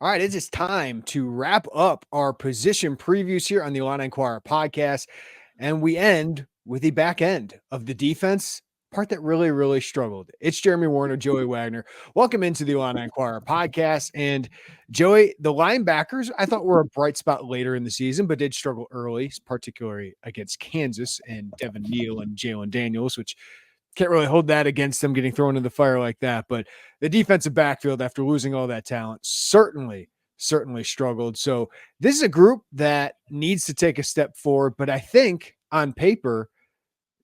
All right, it is time to wrap up our position previews here on the Illini Inquirer podcast. And we end with the back end of the defense, part that really, really struggled. It's Jeremy Werner, Joey Wagner. Welcome into the Illini Inquirer podcast. And Joey, the linebackers, I thought were a bright spot later in the season, but did struggle early, particularly against Kansas and Devin Neal and Jalen Daniels, which can't really hold that against them getting thrown in the fire like that. But the defensive backfield, after losing all that talent, certainly struggled. So this is a group that needs to take a step forward. But I think on paper,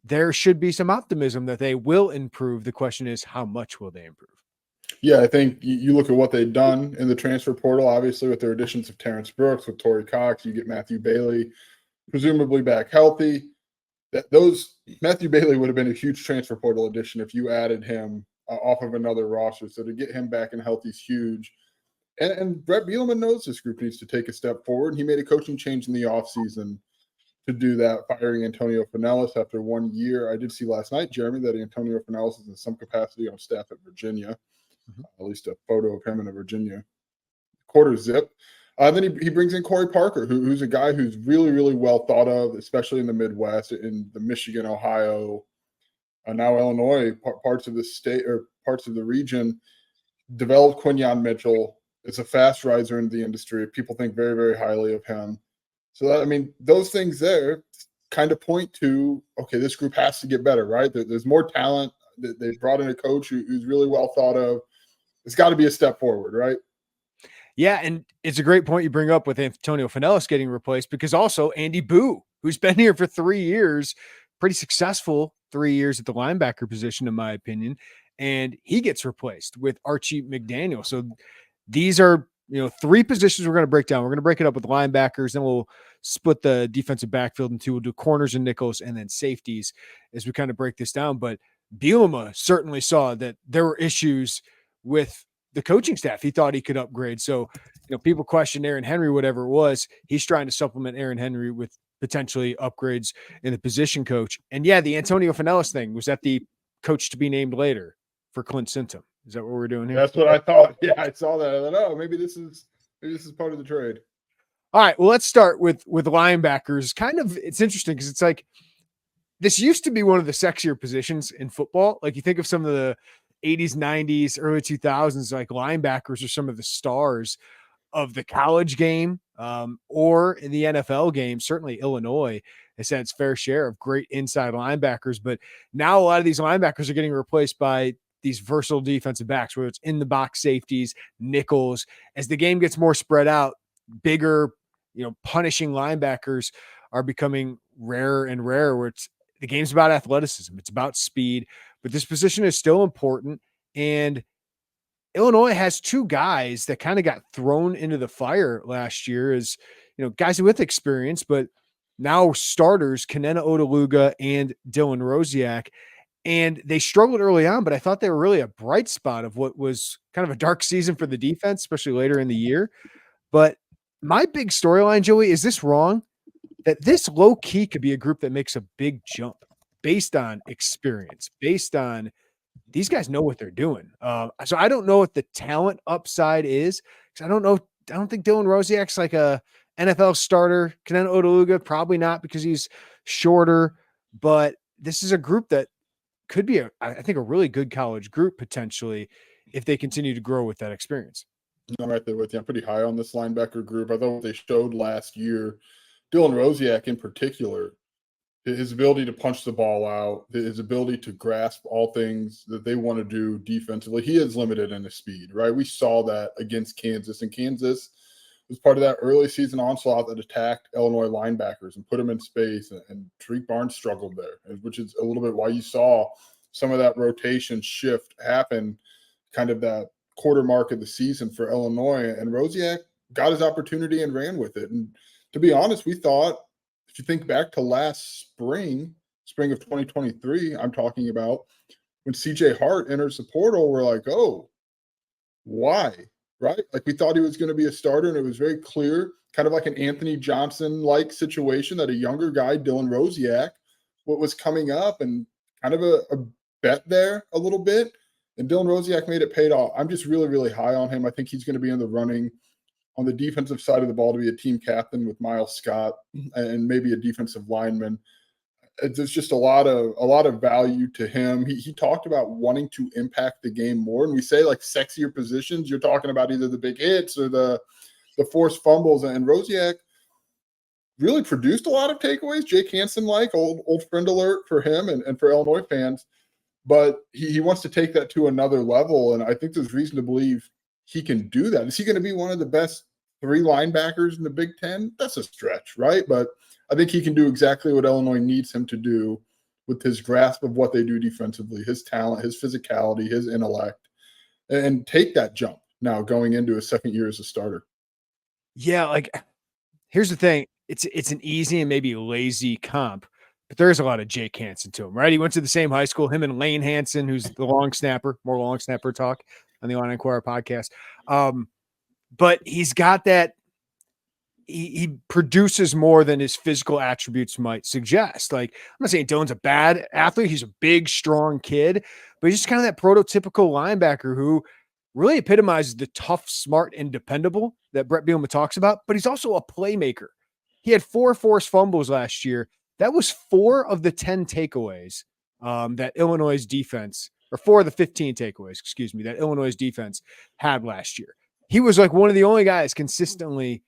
there should be some optimism that they will improve. The question is, how much will they improve? Yeah, I think you look at what they've done in the transfer portal, obviously with their additions of Terrance Brooks, with Torrie Cox, you get Matthew Bailey, presumably back healthy. Matthew Bailey would have been a huge transfer portal addition if you added him off of another roster. So to get him back and healthy is huge. And Brett Bielema knows this group needs to take a step forward. He made a coaching change in the offseason to do that, firing Antonio Finellis after 1 year. I did see last night, Jeremy, that Antonio Finellis is in some capacity on staff at Virginia, at least a photo of him in a Virginia quarter zip. Then he brings in Corey Parker, who's a guy who's really, really well thought of, especially in the Midwest, in the Michigan, Ohio, now Illinois, parts of the state or parts of the region. Developed Quinyon Mitchell. It's a fast riser in the industry. People think very, very highly of him. So, those things there kind of point to, okay, this group has to get better, right? There's more talent. They brought in a coach who's really well thought of. It's got to be a step forward, right? Yeah, and it's a great point you bring up with Antonio Finellis getting replaced, because also Andy Boo, who's been here for 3 years, pretty successful 3 years at the linebacker position, in my opinion, and he gets replaced with Archie McDaniel. So these are, three positions we're going to break down. We're going to break it up with linebackers, then we'll split the defensive backfield into, we'll do corners and nickels and then safeties as we kind of break this down. But Bielema certainly saw that there were issues with the coaching staff. He thought he could upgrade. So, people question Aaron Henry, whatever it was. He's trying to supplement Aaron Henry with potentially upgrades in the position coach. And yeah, the Antonio Finellis thing, was that the coach to be named later for Clint Sintum? Is that what we're doing here? That's what I thought. Yeah, I saw that. I thought, maybe this is part of the trade. All right. Well, let's start with linebackers. It's interesting because it's like, this used to be one of the sexier positions in football. Like, you think of some of the 80s, 90s, early 2000s, like linebackers are some of the stars of the college game or in the NFL game. Certainly Illinois has had its fair share of great inside linebackers, but now a lot of these linebackers are getting replaced by these versatile defensive backs, whether it's in the box safeties, nickels. As the game gets more spread out, bigger, punishing linebackers are becoming rarer and rarer, where the game's about athleticism. It's about speed, but this position is still important. And Illinois has two guys that kind of got thrown into the fire last year as, guys with experience, but now starters, Kenenna Odeluga and Dylan Rosiek. And they struggled early on, but I thought they were really a bright spot of what was kind of a dark season for the defense, especially later in the year. But my big storyline, Joey, is this wrong? That this low key could be a group that makes a big jump based on experience, based on these guys know what they're doing. So I don't know what the talent upside is, because I don't think Dylan Rosiek's like a NFL starter. Kenenna Odeluga, probably not, because he's shorter. But this is a group that could be I think a really good college group potentially if they continue to grow with that experience. I'm right there with you. I'm pretty high on this linebacker group. I thought what they showed last year, Dylan Rosiek in particular, his ability to punch the ball out, his ability to grasp all things that they want to do defensively. He is limited in his speed, right? We saw that against Kansas, and Kansas was part of that early season onslaught that attacked Illinois linebackers and put them in space, and Tariq Barnes struggled there, which is a little bit why you saw some of that rotation shift happen, kind of that quarter mark of the season for Illinois. And Rosiek got his opportunity and ran with it. And to be honest, we thought, if you think back to last spring of 2023, I'm talking about, when CJ Hart enters the portal, we're like, oh, why? Right? Like, we thought he was going to be a starter, and it was very clear, kind of like an Anthony Johnson-like situation, that a younger guy, Dylan Rosiek, what was coming up, and kind of a bet there a little bit. And Dylan Rosiek made it paid off. I'm just really, really high on him. I think he's going to be in the running on the defensive side of the ball to be a team captain with Miles Scott and maybe a defensive lineman. There's just a lot of value to him. He talked about wanting to impact the game more. And we say like sexier positions, you're talking about either the big hits or the forced fumbles. And Rosiek really produced a lot of takeaways. Jake Hansen, like old friend alert for him and for Illinois fans. But he wants to take that to another level. And I think there's reason to believe he can do that. Is he going to be one of the best 3 linebackers in the Big Ten? That's a stretch, right? But I think he can do exactly what Illinois needs him to do with his grasp of what they do defensively, his talent, his physicality, his intellect, and take that jump now going into his second year as a starter. Yeah, like here's the thing. It's an easy and maybe lazy comp, but there's a lot of Jake Hansen to him, right? He went to the same high school, him and Lane Hansen, who's the long snapper, more long snapper talk on the Illini Inquirer podcast. But he's got that. He produces more than his physical attributes might suggest. Like, I'm not saying Dylan's a bad athlete. He's a big, strong kid, but he's just kind of that prototypical linebacker who really epitomizes the tough, smart, and dependable that Brett Bielema talks about, but he's also a playmaker. He had 4 forced fumbles last year. That was 4 of the 10 takeaways that Illinois' defense, or 4 of the 15 takeaways, excuse me, that Illinois' defense had last year. He was like one of the only guys consistently,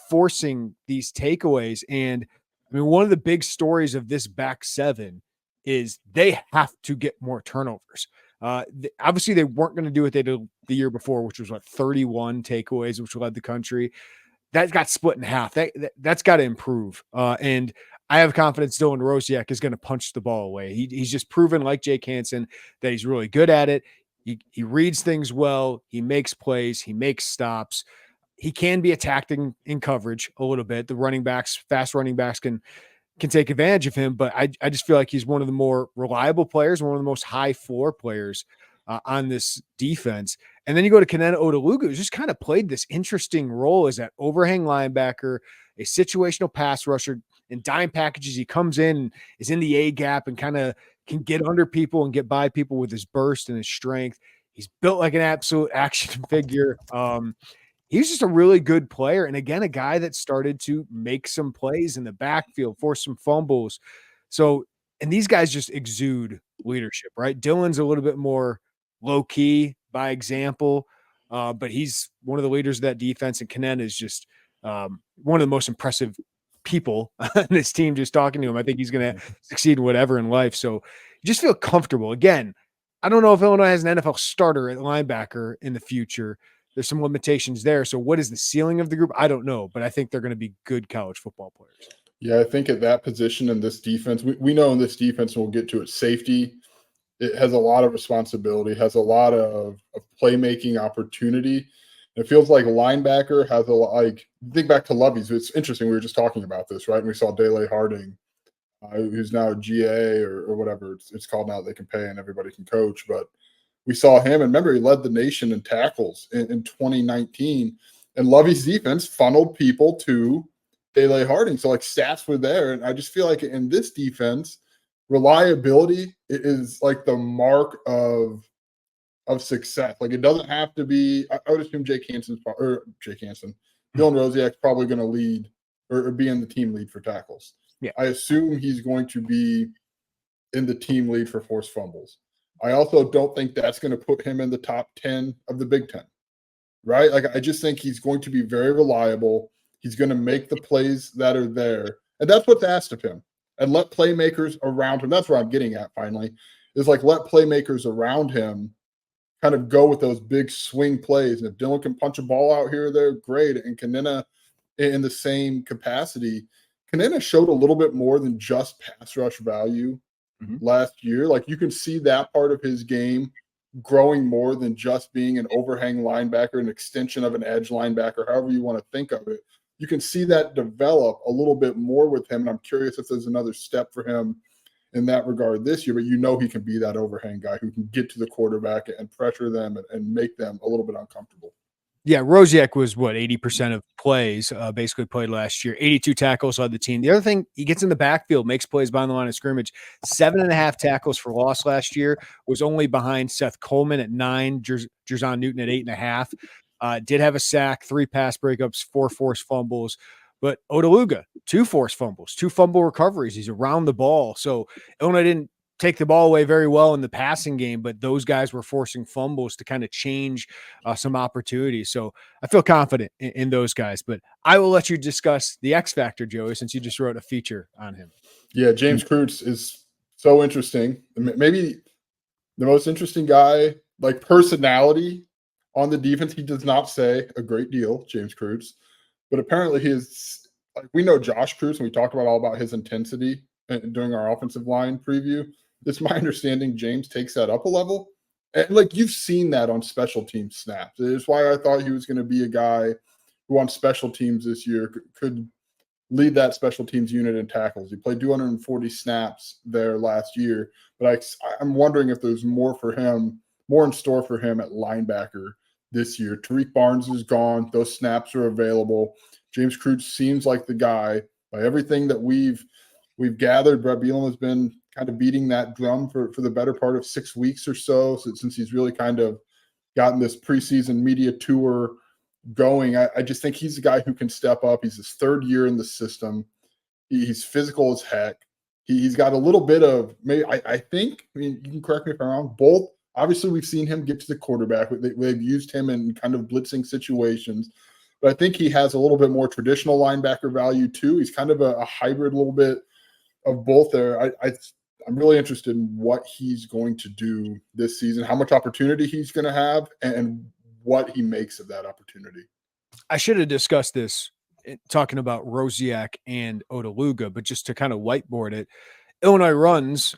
forcing these takeaways. And I mean, one of the big stories of this back 7 is they have to get more turnovers. Obviously, they weren't going to do what they did the year before, which was 31 takeaways, which led the country. That got split in half. That's got to improve. And I have confidence Dylan Rosiek is going to punch the ball away. He's just proven, like Jake Hansen, that he's really good at it. He reads things well. He makes plays. He makes stops. He can be attacked in coverage a little bit. The running backs, fast running backs can take advantage of him, but I just feel like he's one of the more reliable players, one of the most high floor players on this defense. And then you go to Kenenna Odeluga, who's just kind of played this interesting role as that overhang linebacker, a situational pass rusher. In dime packages, he comes in and is in the A gap and kind of can get under people and get by people with his burst and his strength. He's built like an absolute action figure. He's just a really good player. And again, a guy that started to make some plays in the backfield, force some fumbles. So, and these guys just exude leadership, right? Dylan's a little bit more low key by example, but he's one of the leaders of that defense. And Kenenna is just one of the most impressive people on this team. Just talking to him, I think he's going to succeed whatever in life. So you just feel comfortable. Again, I don't know if Illinois has an NFL starter at linebacker in the future. There's some limitations there. So what is the ceiling of the group? I don't know, but I think they're going to be good college football players. Yeah, I think at that position in this defense, we know in this defense, and we'll get to it, safety, it has a lot of responsibility, has a lot of playmaking opportunity. It feels like linebacker has a lot, like, think back to Lovey's. It's interesting. We were just talking about this, right? And we saw Dele Harding, who's now a GA or whatever it's called now. They can pay and everybody can coach. But we saw him, and remember, he led the nation in tackles in 2019. And Lovey's defense funneled people to Dele Harding. So, like, stats were there. And I just feel like in this defense, reliability is like the mark of success. Like, it doesn't have to be – I would assume Dylan Rosiek's probably going to lead or be in the team lead for tackles. Yeah. I assume he's going to be in the team lead for forced fumbles. I also don't think that's going to put him in the top 10 of the Big Ten, right? Like, I just think he's going to be very reliable. He's going to make the plays that are there. And that's what's asked of him. And let playmakers around him. That's where I'm getting at finally, is like let playmakers around him kind of go with those big swing plays. And if Dylan can punch a ball out here or there, great. And Kenenna in the same capacity. Kenenna showed a little bit more than just pass rush value last year. Like, you can see that part of his game growing more than just being an overhang linebacker, an extension of an edge linebacker, however you want to think of it. You can see that develop a little bit more with him. And I'm curious if there's another step for him in that regard this year, but he can be that overhang guy who can get to the quarterback and pressure them and make them a little bit uncomfortable. Yeah, Rosiek was 80% of plays basically played last year. 82 tackles led the team. The other thing, he gets in the backfield, makes plays behind the line of scrimmage. 7.5 tackles for loss last year, was only behind Seth Coleman at 9, Jerzon Newton at 8.5. Did have a sack, 3 pass breakups, 4 forced fumbles. But Odeluga, 2 forced fumbles, 2 fumble recoveries. He's around the ball. So Illinois didn't take the ball away very well in the passing game, but those guys were forcing fumbles to kind of change some opportunities. So I feel confident in those guys. But I will let you discuss the X Factor, Joey, since you just wrote a feature on him. Yeah, James Kreutz is so interesting. Maybe the most interesting guy, like personality on the defense. He does not say a great deal, James Kreutz. But apparently like we know Josh Kreutz, and we talked about his intensity during our offensive line preview. It's my understanding James takes that up a level. And like you've seen that on special team snaps. It's why I thought he was going to be a guy who on special teams this year could lead that special teams unit in tackles. He played 240 snaps there last year. But I'm wondering if there's more in store for him at linebacker this year. Tariq Barnes is gone. Those snaps are available. James Kreutz seems like the guy. By everything that we've gathered, Brett Bielema has been kind of beating that drum for the better part of 6 weeks or so since he's really kind of gotten this preseason media tour going. I just think he's a guy who can step up. He's his 3rd year in the system. He's physical as heck. He's got a little bit of maybe I think, I mean, you can correct me if I'm wrong, both. Obviously, we've seen him get to the quarterback. They've used him in kind of blitzing situations. But I think he has a little bit more traditional linebacker value, too. He's kind of a hybrid, a little bit of both there. I'm really interested in what he's going to do this season, how much opportunity he's going to have, and what he makes of that opportunity. I should have discussed this talking about Rosiek and Odeluga, but just to kind of whiteboard it, Illinois runs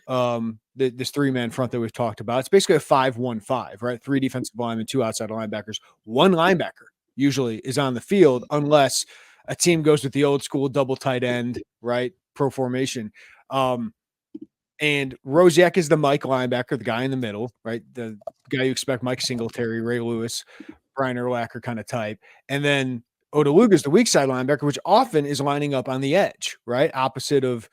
this 3-man front that we've talked about. It's basically a 5-1-5, right? 3 defensive linemen, 2 outside linebackers. 1 linebacker usually is on the field unless a team goes with the old school double tight end, right? Pro formation. And Rosiek is the Mike linebacker, the guy in the middle, right? The guy you expect, Mike Singletary, Ray Lewis, Brian Urlacher kind of type. And then Odeluga is the weak side linebacker, which often is lining up on the edge, right? Opposite of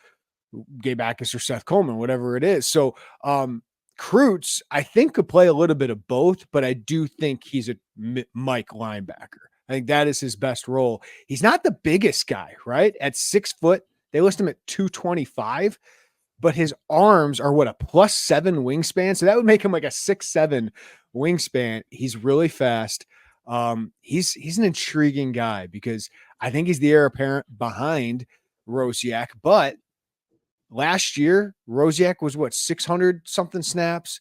Gabe Backus or Seth Coleman, whatever it is. So Cruds, I think, could play a little bit of both, but I do think he's a Mike linebacker. I think that is his best role. He's not the biggest guy, right? At 6 foot, they list him at 225, but his arms are what, a +7 wingspan. So that would make him like a 6'7" wingspan. He's really fast. He's an intriguing guy because I think he's the heir apparent behind Rosiek, but last year, Rosiek was what, 600 something snaps.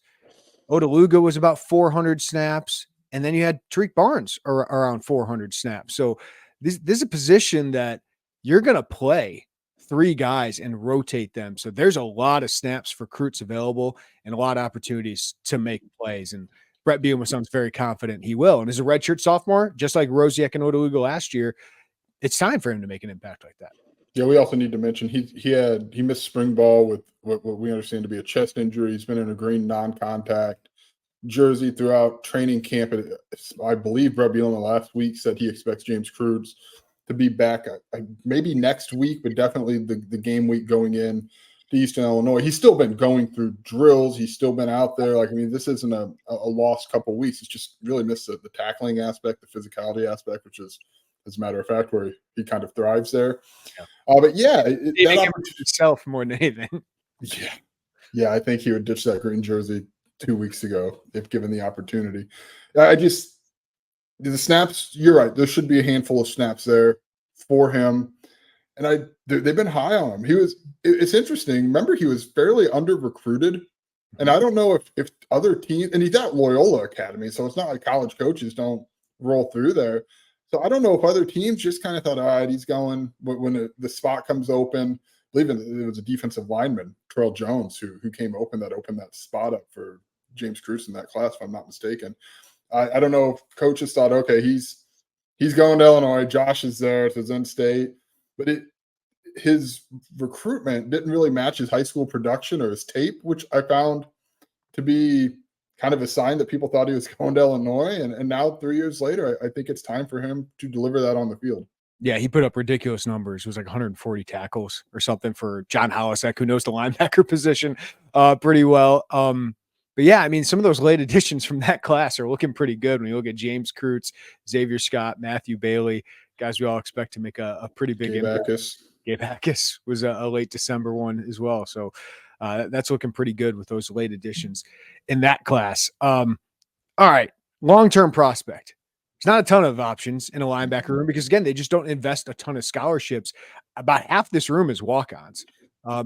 Odeluga was about 400 snaps. And then you had Tariq Barnes around 400 snaps. So this is a position that you're going to play 3 guys and rotate them. So there's a lot of snaps for Kreutz available and a lot of opportunities to make plays. And Brett Bielema sounds very confident he will. And as a redshirt sophomore, just like Rosiek and Odeluga last year, it's time for him to make an impact like that. Yeah, we also need to mention he missed spring ball with what we understand to be a chest injury. He's been in a green non-contact jersey throughout training camp. I believe Brett Bielema last week said he expects James Kreutz to be back maybe next week, but definitely the game week going in to Eastern Illinois. He's still been going through drills. He's still been out there. Like, I mean, this isn't a lost couple weeks. He's just really missed the tackling aspect, the physicality aspect, which is, as a matter of fact, where he kind of thrives there. Yeah. But yeah, that opportunity himself more than anything. Yeah, I think he would ditch that green jersey 2 weeks ago if given the opportunity. The snaps, you're right. There should be a handful of snaps there for him. And they've been high on him. It's interesting. Remember, he was fairly under-recruited. And I don't know if other teams, and he's at Loyola Academy, so it's not like college coaches don't roll through there. So I don't know if other teams just kind of thought, all right, he's going when the spot comes open. I believe it was a defensive lineman, Terrell Jones, who came open that spot up for James Kreutz in that class, if I'm not mistaken. I don't know if coaches thought, okay, he's going to Illinois. Josh is there at his in-state. But his recruitment didn't really match his high school production or his tape, which I found to be kind of a sign that people thought he was going to Illinois. And now 3 years later, I think it's time for him to deliver that on the field. Yeah, he put up ridiculous numbers. It was like 140 tackles or something for John Halasek, who knows the linebacker position pretty well. But yeah, I mean, some of those late additions from that class are looking pretty good. When you look at James Kreutz, Xavier Scott, Matthew Bailey, guys we all expect to make a pretty big Gabe impact. Akis. Gabe Akis was a late December one as well. So that's looking pretty good with those late additions in that class. All right, long-term prospect. There's not a ton of options in a linebacker room because, again, they just don't invest a ton of scholarships. About half this room is walk-ons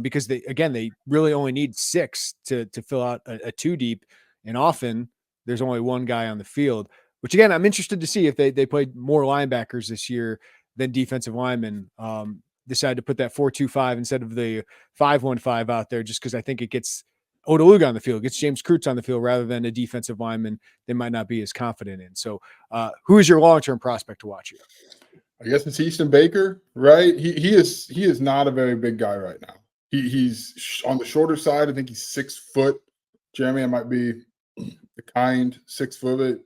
because they really only need 6 to fill out a 2 deep, and often there's only one guy on the field. Which, again, I'm interested to see if they played more linebackers this year than defensive linemen. Decided to put that 4-2-5 instead of the 5-1-5 out there, just because I think it gets Odeluga on the field, gets James Kreutz on the field rather than a defensive lineman they might not be as confident in. So who is your long-term prospect to watch here? I guess it's Easton Baker, right? He is not a very big guy right now. He's on the shorter side. I think he's 6 foot. Jeremy, I might be the kind 6 foot,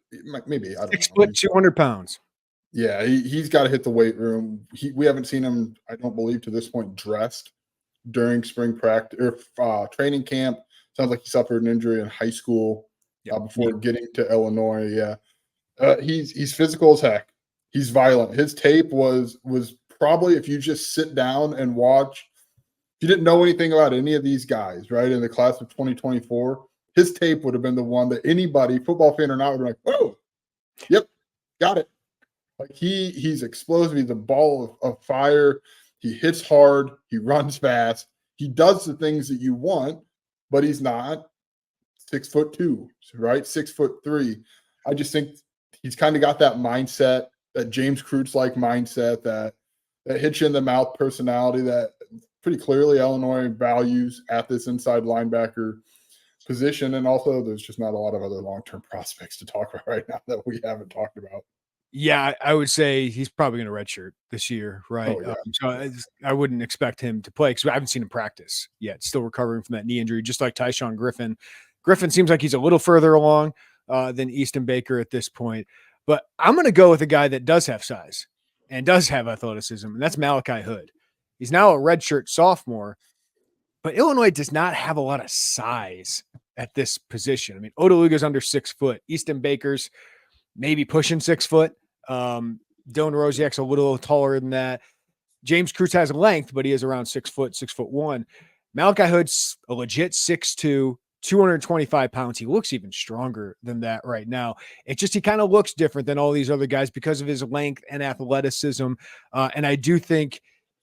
maybe I don't 6 know. foot, 200 pounds. Yeah, he's got to hit the weight room. We haven't seen him, I don't believe, to this point dressed during spring practice or training camp. Sounds like he suffered an injury in high school before getting to Illinois. Yeah, he's physical as heck. He's violent. His tape was probably, if you just sit down and watch, if you didn't know anything about any of these guys, right, in the class of 2024, his tape would have been the one that anybody, football fan or not, would be like, "Whoa, yep, got it." Like he's explosive. He's a ball of fire. He hits hard. He runs fast. He does the things that you want, but he's not 6'2", right? 6'3". I just think he's kind of got that mindset, that James Kreutz like mindset, that hits you in the mouth personality that pretty clearly Illinois values at this inside linebacker position. And also, there's just not a lot of other long-term prospects to talk about right now that we haven't talked about. Yeah, I would say he's probably going to redshirt this year, right? Oh, yeah. So I wouldn't expect him to play because I haven't seen him practice yet. Still recovering from that knee injury, just like Tyshawn Griffin. Griffin seems like he's a little further along than Easton Baker at this point. But I'm going to go with a guy that does have size and does have athleticism, and that's Malachi Hood. He's now a redshirt sophomore, but Illinois does not have a lot of size at this position. I mean, Odeluga's under 6 foot. Easton Baker's maybe pushing 6 foot. Dylan Rosiek's a little taller than that. James Kreutz has length, but he is around 6 foot, 6'1". Malachi Hood's a legit 6'2", 225 pounds. He looks even stronger than that right now. It's just he kind of looks different than all these other guys because of his length and athleticism. And I do think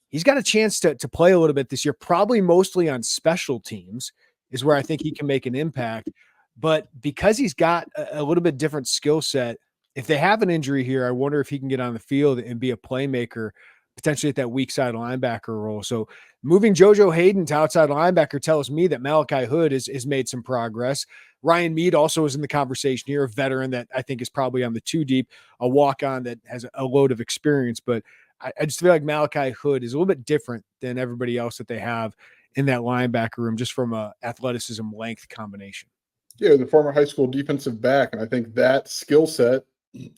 he's got a chance to play a little bit this year, probably mostly on special teams is where I think he can make an impact. But because he's got a little bit different skill set, if they have an injury here, I wonder if he can get on the field and be a playmaker, potentially at that weak side linebacker role. So moving JoJo Hayden to outside linebacker tells me that Malachi Hood has made some progress. Ryan Mead also is in the conversation here, a veteran that I think is probably on the 2 deep, a walk-on that has a load of experience. But I just feel like Malachi Hood is a little bit different than everybody else that they have in that linebacker room, just from a athleticism length combination. Yeah, the former high school defensive back, and I think that skill set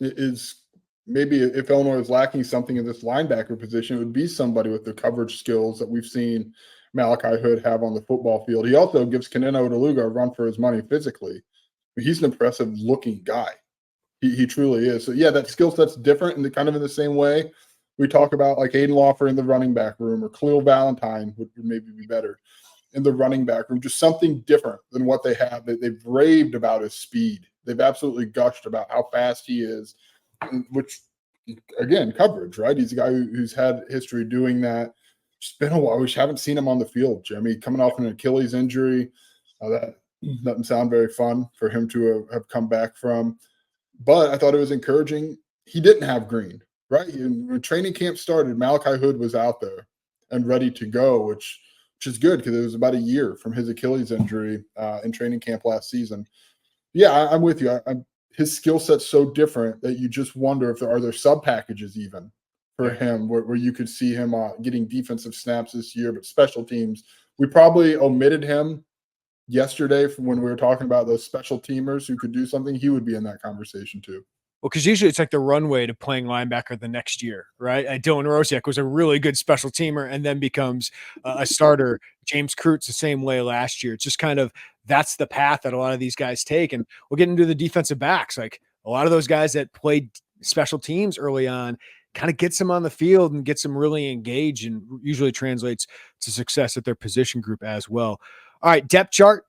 is maybe, if Illinois is lacking something in this linebacker position, it would be somebody with the coverage skills that we've seen Malachi Hood have on the football field. He also gives Kenenna Odeluga a run for his money physically. He's an impressive looking guy. He truly is. So yeah, that skill set's different and kind of in the same way we talk about like Aiden Lawfer in the running back room, or Khalil Valentine would maybe be better in the running back room. Just something different than what they have. They've raved about his speed. They've absolutely gushed about how fast he is, which, again, coverage, right? He's a guy who's had history doing that. It's been a while. We just haven't seen him on the field, Jeremy, coming off an Achilles injury. That doesn't sound very fun for him to have come back from. But I thought it was encouraging. He didn't have green, right? When training camp started, Malachi Hood was out there and ready to go, which is good because it was about a year from his Achilles injury in training camp last season. Yeah, I'm with you. His skill set's so different that you just wonder if there sub packages even for him where you could see him getting defensive snaps this year, but special teams. We probably omitted him yesterday from when we were talking about those special teamers who could do something. He would be in that conversation too. Well, because usually it's like the runway to playing linebacker the next year, right? Dylan Rosiek was a really good special teamer and then becomes a starter. James Kreutz the same way last year. It's just kind of that's the path that a lot of these guys take. And we'll get into the defensive backs. Like a lot of those guys that played special teams early on kind of gets them on the field and gets them really engaged, and usually translates to success at their position group as well. All right, depth chart.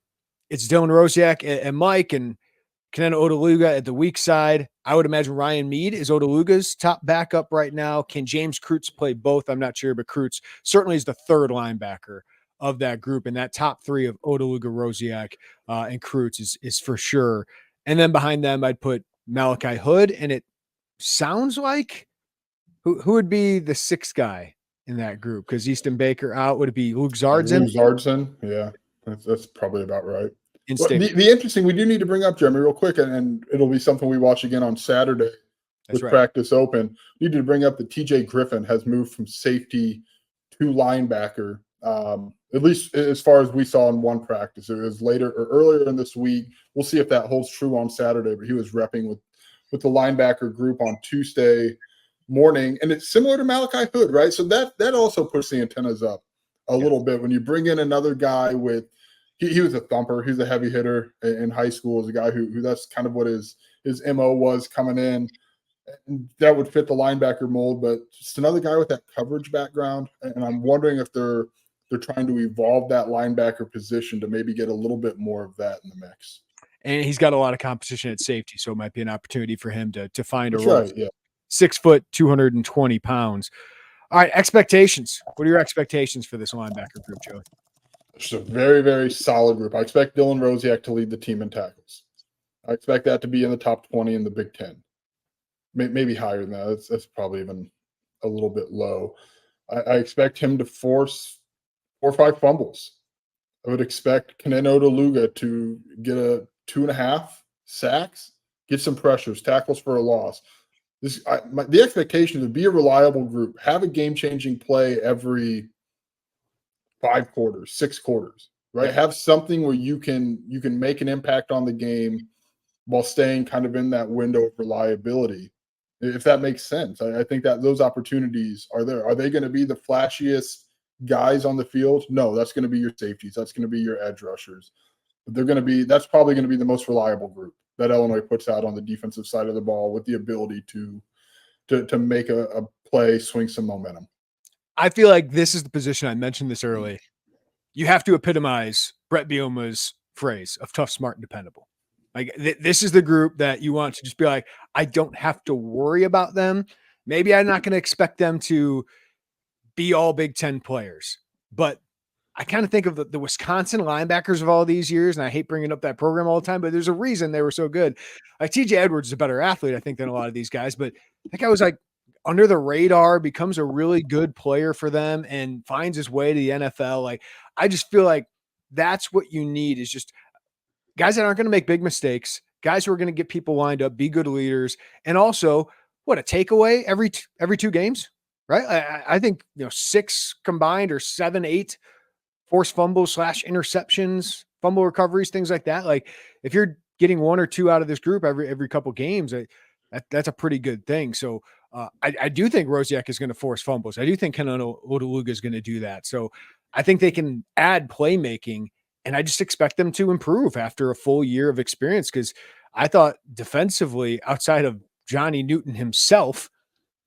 It's Dylan Rosiek and Mike and Kenenna Odeluga at the weak side. I would imagine Ryan Mead is Odeluga's top backup right now. Can James Kreutz play both? I'm not sure, but Kreutz certainly is the third linebacker of that group. And that top three of Odeluga, Rosiek, and Cruds is for sure. And then behind them, I'd put Malachi Hood. And it sounds like who would be the sixth guy in that group? Because Easton Baker out. Would it be Luke Zardson? Luke Zardson, yeah. That's probably about right. Well, the interesting, we do need to bring up, Jeremy, real quick, and it'll be something we watch again on Saturday with practice open. We need to bring up that TJ Griffin has moved from safety to linebacker, at least as far as we saw in one practice. It was later or earlier in this week. We'll see if that holds true on Saturday, but he was repping with the linebacker group on Tuesday morning. And it's similar to Malachi Hood, right? So that also puts the antennas up a little bit when you bring in another guy with – he was a thumper. He's a heavy hitter in high school. As a guy who that's kind of what his MO was coming in. And that would fit the linebacker mold, but just another guy with that coverage background. And I'm wondering if they're trying to evolve that linebacker position to maybe get a little bit more of that in the mix. And he's got a lot of competition at safety, so it might be an opportunity for him to find a That's role. Right, yeah. 6 foot, 220 pounds. All right, expectations. What are your expectations for this linebacker group, Joey? It's a very, very solid group. I expect Dylan Rosiek to lead the team in tackles. I expect that to be in the top 20 in the Big Ten. Maybe higher than that. That's probably even a little bit low. I expect him to force 4 or 5 fumbles. I would expect Kenenna Odeluga to get a 2.5 sacks, get some pressures, tackles for a loss. The expectation is to be a reliable group, have a game-changing play every 5 quarters, 6 quarters, right? Have something where you can make an impact on the game while staying kind of in that window of reliability, if that makes sense. I think that those opportunities are there. Are they going to be the flashiest guys on the field? No, that's going to be your safeties. That's going to be your edge rushers. But that's probably going to be the most reliable group that Illinois puts out on the defensive side of the ball, with the ability to make a play, swing some momentum. I feel like this is the position, I mentioned this early. You have to epitomize Brett Bielema's phrase of tough, smart, and dependable. Like this is the group that you want to just be like, I don't have to worry about them. Maybe I'm not going to expect them to be all Big Ten players, but I kind of think of the Wisconsin linebackers of all these years, and I hate bringing up that program all the time, but there's a reason they were so good. Like TJ Edwards is a better athlete, I think, than a lot of these guys, but that guy was like under the radar, becomes a really good player for them, and finds his way to the NFL. Like, I just feel like that's what you need, is just guys that aren't going to make big mistakes, guys who are going to get people lined up, be good leaders, and also a takeaway every 2 games, right? I think 6 combined or 7, 8 forced fumbles / interceptions, fumble recoveries, things like that. Like if you're getting 1 or 2 out of this group every couple games, that's a pretty good thing. So I do think Rosiek is going to force fumbles. I do think Kenenna Odeluga is going to do that. So I think they can add playmaking, and I just expect them to improve after a full year of experience. Because I thought defensively, outside of Johnny Newton himself,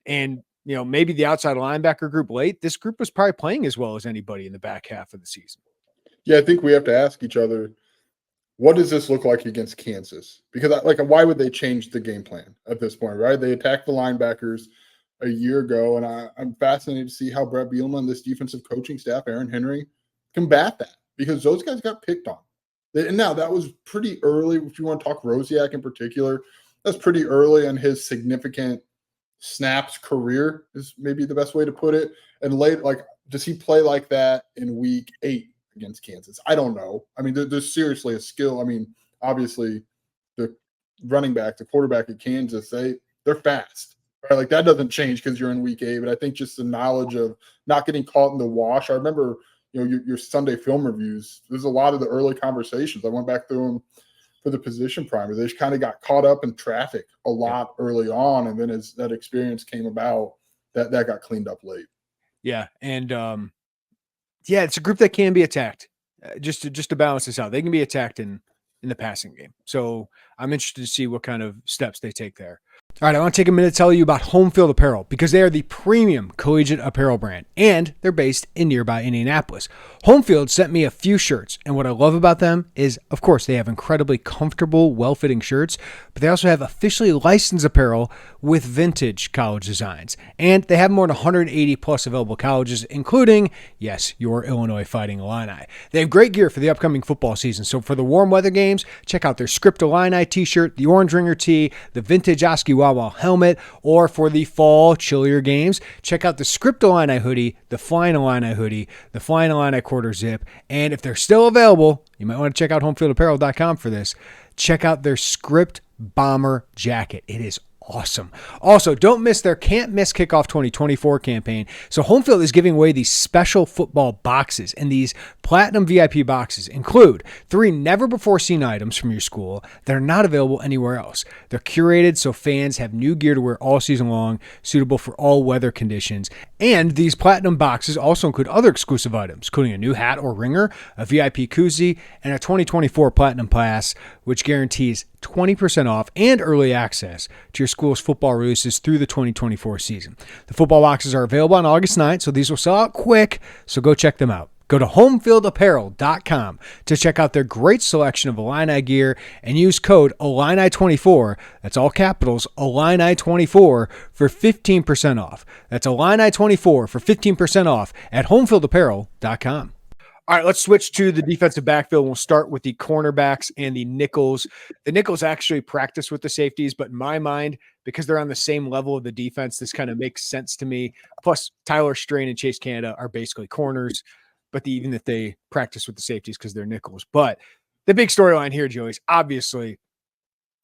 and maybe the outside linebacker group late, this group was probably playing as well as anybody in the back half of the season. Yeah, I think we have to ask each other, what does this look like against Kansas? Because why would they change the game plan at this point, right? They attacked the linebackers a year ago, and I'm fascinated to see how Brett Bielema and this defensive coaching staff, Aaron Henry, combat that, because those guys got picked on. And now that was pretty early. If you want to talk Rosiek in particular, that's pretty early in his significant snaps career, is maybe the best way to put it. And late, does he play like that in week 8 against Kansas? I don't know. I mean, there's seriously a skill. I mean, obviously the running back, the quarterback at Kansas, they're fast, right? Like that doesn't change because you're in week 8, but I think just the knowledge of not getting caught in the wash. I remember, your Sunday film reviews, there's a lot of the early conversations. I went back through them for the position primer. They just kind of got caught up in traffic a lot early on. And then as that experience came about, that got cleaned up late. Yeah. And it's a group that can be attacked. just to balance this out. They can be attacked in the passing game. So I'm interested to see what kind of steps they take there. All right, I want to take a minute to tell you about HomeField Apparel because they are the premium collegiate apparel brand and they're based in nearby Indianapolis. HomeField sent me a few shirts, and what I love about them is, of course, they have incredibly comfortable, well-fitting shirts, but they also have officially licensed apparel with vintage college designs. And they have more than 180 plus available colleges, including, yes, your Illinois Fighting Illini. They have great gear for the upcoming football season. So for the warm weather games, check out their Script Illini t-shirt, the Orange Ringer tee, the vintage Oski Wawa helmet, or for the fall chillier games, check out the Script Illini hoodie, the Flying Illini hoodie, the Flying Illini quarter zip, and if they're still available, you might want to check out homefieldapparel.com for this. Check out their Script Bomber jacket. It is awesome. Also, don't miss their Can't Miss Kickoff 2024 campaign. So HomeField is giving away these special football boxes, and these platinum VIP boxes include 3 never-before-seen items from your school that are not available anywhere else. They're curated so fans have new gear to wear all season long, suitable for all weather conditions. And these platinum boxes also include other exclusive items, including a new hat or ringer, a VIP koozie, and a 2024 Platinum Pass, which guarantees 20% off and early access to your school's football releases through the 2024 season. The football boxes are available on August 9th, so these will sell out quick, so go check them out. Go to homefieldapparel.com to check out their great selection of Illini gear and use code Illini24, that's all capitals, Illini24 for 15% off. That's Illini24 for 15% off at homefieldapparel.com. All right, let's switch to the defensive backfield. We'll start with the cornerbacks and the nickels. The nickels actually practice with the safeties, but in my mind, because they're on the same level of the defense, this kind of makes sense to me. Plus, Tyler Strain and Chase Kenenna are basically corners, but even if they practice with the safeties because they're nickels. But the big storyline here, Joey, is obviously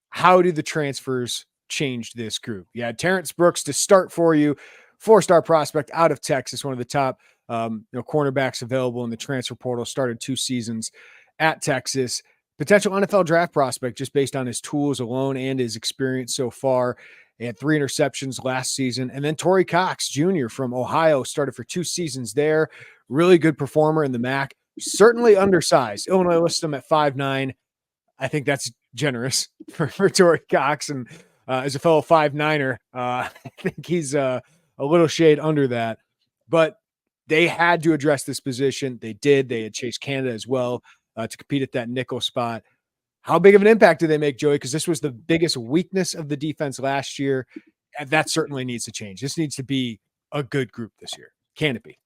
how do the transfers change this group? You had Terrance Brooks to start for you, 4-star prospect out of Texas, one of the top cornerbacks available in the transfer portal, started 2 seasons at Texas. Potential NFL draft prospect just based on his tools alone and his experience so far. He had 3 interceptions last season. And then Torrie Cox Jr. from Ohio started for 2 seasons there. Really good performer in the MAC. Certainly undersized. Illinois lists him at 5'9". I think that's generous for Torrie Cox. And as a fellow 5'9"er, I think he's a little shade under that. But they had to address this position. They did. They had Chase Kenenna as well to compete at that nickel spot. How big of an impact do they make, Joey? Because this was the biggest weakness of the defense last year. And that certainly needs to change. This needs to be a good group this year. Can it be?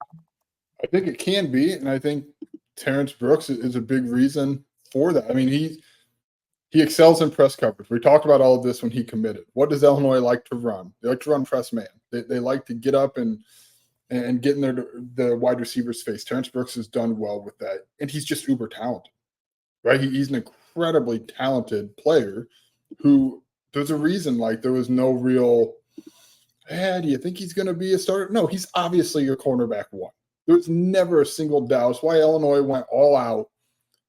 I think it can be. And I think Terrance Brooks is a big reason for that. I mean, he excels in press coverage. We talked about all of this when he committed. What does Illinois like to run? They like to run press man. They like to get up and get in the wide receiver's face. Terrance Brooks has done well with that. And he's just uber talented, right? He's an incredibly talented player who there's a reason, like there was no real, do you think he's going to be a starter? No, he's obviously your cornerback 1. There's never a single doubt. It's why Illinois went all out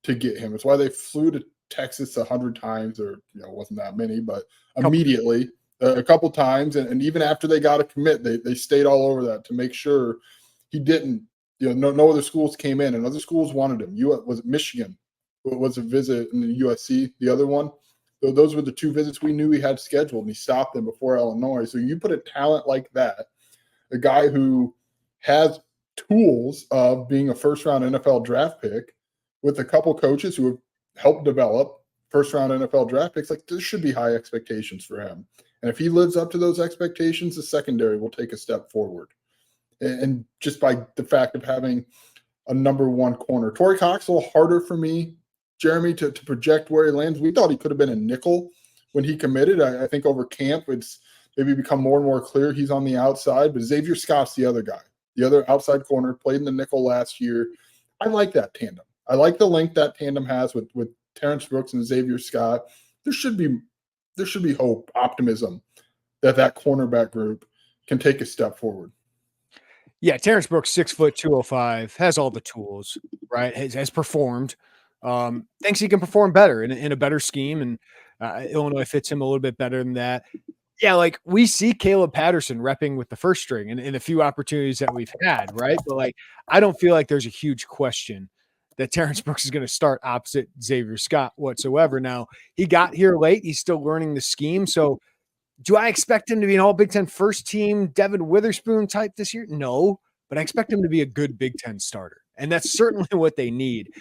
to get him. It's why they flew to Texas 100 times, or it wasn't that many, but immediately a couple times, and even after they got a commit, they stayed all over that to make sure he didn't. No other schools came in, and other schools wanted him. Was it Michigan? Was a visit, and the USC, the other one. So those were the 2 visits we knew he had scheduled, and he stopped them before Illinois. So you put a talent like that, a guy who has tools of being a first-round NFL draft pick, with a couple coaches who have helped develop first-round NFL draft picks, like there should be high expectations for him. And if he lives up to those expectations, the secondary will take a step forward. And just by the fact of having a number 1 corner. Torrie Cox, a little harder for me, Jeremy, to project where he lands. We thought he could have been a nickel when he committed. I think over camp, it's maybe become more and more clear he's on the outside. But Xavier Scott's the other guy, the other outside corner, played in the nickel last year. I like that tandem. I like the link that tandem has with Terrance Brooks and Xavier Scott. There should be hope, optimism that cornerback group can take a step forward. Yeah, Terrance Brooks, 6 foot, 205, has all the tools, right? Has performed. Thinks he can perform better in a better scheme, and Illinois fits him a little bit better than that. Yeah, like we see Caleb Patterson repping with the first string in a few opportunities that we've had, right? But like, I don't feel like there's a huge question that Terrance Brooks is going to start opposite Xavier Scott whatsoever. Now, he got here late. He's still learning the scheme. So do I expect him to be an all Big Ten first team Devin Witherspoon type this year? No, but I expect him to be a good Big Ten starter. And that's certainly what they need.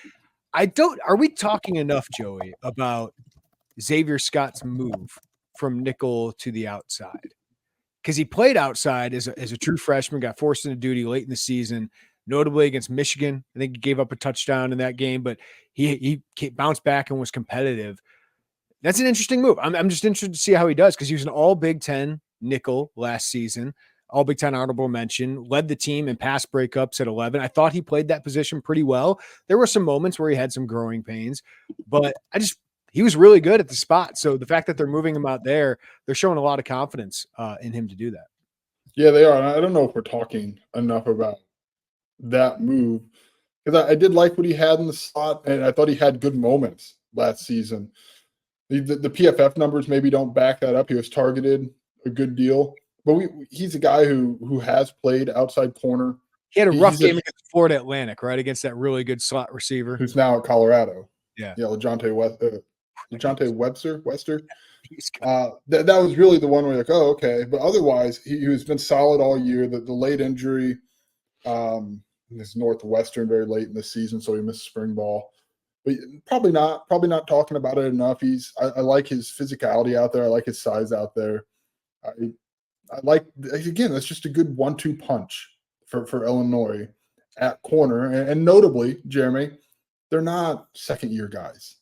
Are we talking enough, Joey, about Xavier Scott's move from nickel to the outside? Because he played outside as a true freshman, got forced into duty late in the season, notably against Michigan. I think he gave up a touchdown in that game, but he bounced back and was competitive. That's an interesting move. I'm just interested to see how he does, because he was an all Big Ten nickel last season, all Big Ten honorable mention, led the team in pass breakups at 11. I thought he played that position pretty well. There were some moments where he had some growing pains, but he was really good at the spot. So the fact that they're moving him out there, they're showing a lot of confidence in him to do that. Yeah, they are. I don't know if we're talking enough about that move, because I did like what he had in the slot, and I thought he had good moments last season. The PFF numbers maybe don't back that up. He was targeted a good deal, but he's a guy who has played outside corner. He had a rough game against Florida Atlantic, right? Against that really good slot receiver who's now at Colorado. Yeah, LeJohntay Webster. That was really the one where you're like, oh, okay. But otherwise, he has been solid all year. The late injury, is Northwestern very late in the season, so he missed spring ball. But probably not talking about it enough. I like his physicality out there. I like his size out there. I like, again, that's just a good 1-2 punch for Illinois at corner. And notably, Jeremy, they're not second-year guys,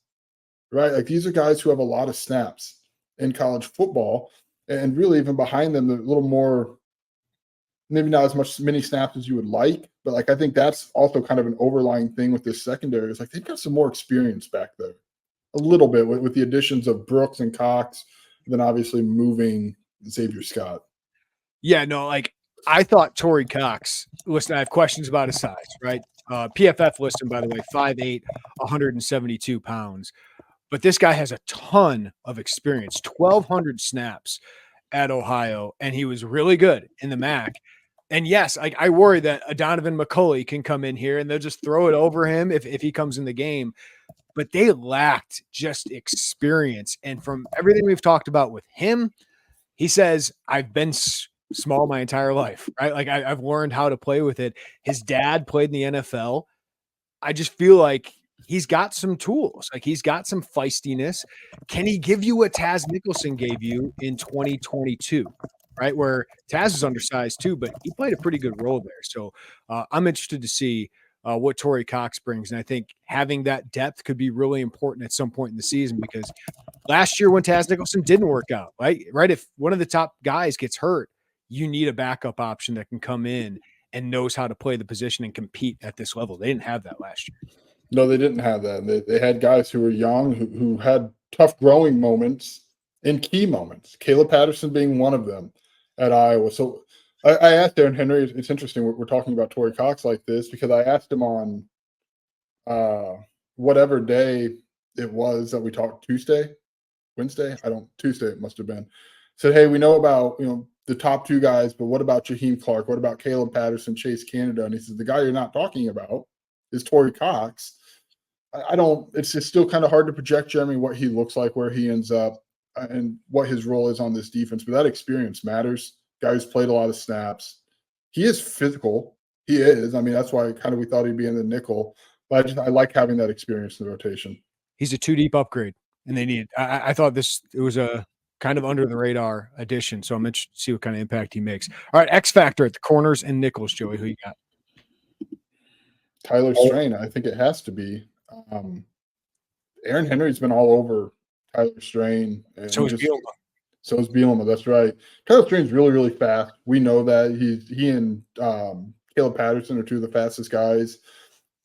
right? Like, these are guys who have a lot of snaps in college football, and really even behind them, they're a little more, maybe not as many snaps as you would like, but like, I think that's also kind of an overlying thing with this secondary. It's like they've got some more experience back there, a little bit with the additions of Brooks and Cox, and then obviously moving Xavier Scott. Yeah, no, like, I thought Torrie Cox, listen, I have questions about his size, right? PFF listed, by the way, 5'8", 172 pounds. But this guy has a ton of experience, 1,200 snaps at Ohio, and he was really good in the MAC. And yes, I worry that a Donovan McCulley can come in here and they'll just throw it over him if he comes in the game. But they lacked just experience. And from everything we've talked about with him, he says, I've been small my entire life, right? Like, I've learned how to play with it. His dad played in the NFL. I just feel like he's got some tools. Like, he's got some feistiness. Can he give you what Taz Nicholson gave you in 2022? Right, where Taz is undersized too, but he played a pretty good role there. So I'm interested to see what Torrie Cox brings. And I think having that depth could be really important at some point in the season, because last year when Taz Nicholson didn't work out, right? If one of the top guys gets hurt, you need a backup option that can come in and knows how to play the position and compete at this level. They didn't have that last year. No, they didn't have that. They had guys who were young, who had tough growing moments and key moments, Caleb Patterson being one of them at Iowa. So I asked Aaron Henry, it's interesting we're talking about Torrie Cox like this, because I asked him on whatever day it was that we talked, Tuesday it must have been. Said, hey, we know about, the top two guys, but what about Jaheim Clark? What about Caleb Patterson, Chase Canada? And he says, the guy you're not talking about is Torrie Cox. It's just still kind of hard to project, Jeremy, what he looks like, where he ends up, and what his role is on this defense. But that experience matters. Guy who's played a lot of snaps. He is physical. He is. I mean, that's why kind of we thought he'd be in the nickel. But I like having that experience in the rotation. He's a 2-deep upgrade, and they need. I thought it was a kind of under the radar addition. So I'm interested to see what kind of impact he makes. All right, X factor at the corners and nickels, Joey. Who you got? Tyler Strain. I think it has to be. Aaron Henry's been all over Tyler Strain. So is Bielema. So is Bielema. That's right. Tyler Strain's really, really fast. We know that. He and Caleb Patterson are two of the fastest guys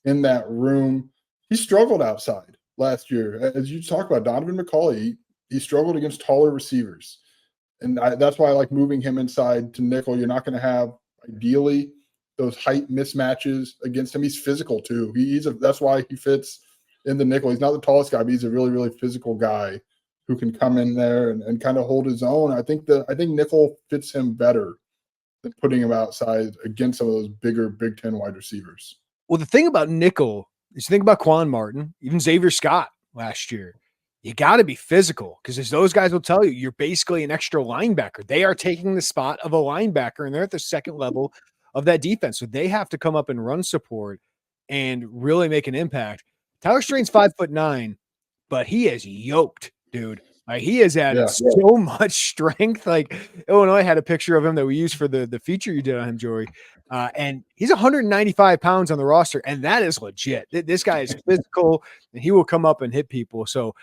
in that room. He struggled outside last year. As you talk about Donovan McCulley, he struggled against taller receivers. And that's why I like moving him inside to nickel. You're not going to have, ideally, those height mismatches against him. He's physical too. That's why he fits in the nickel. He's not the tallest guy, but he's a really, really physical guy who can come in there and kind of hold his own. I think nickel fits him better than putting him outside against some of those bigger Big Ten wide receivers. Well, the thing about nickel Just think about Quan Martin, even Xavier Scott last year. You got to be physical because as those guys will tell you, you're basically an extra linebacker. They are taking the spot of a linebacker, and they're at the second level of that defense. So they have to come up and run support and really make an impact. Tyler Strain's 5'9", but he is yoked, dude. Like he has added so much strength. Like Illinois had a picture of him that we used for the feature you did on him, Jory. And he's 195 pounds on the roster, and that is legit. This guy is physical, and he will come up and hit people. So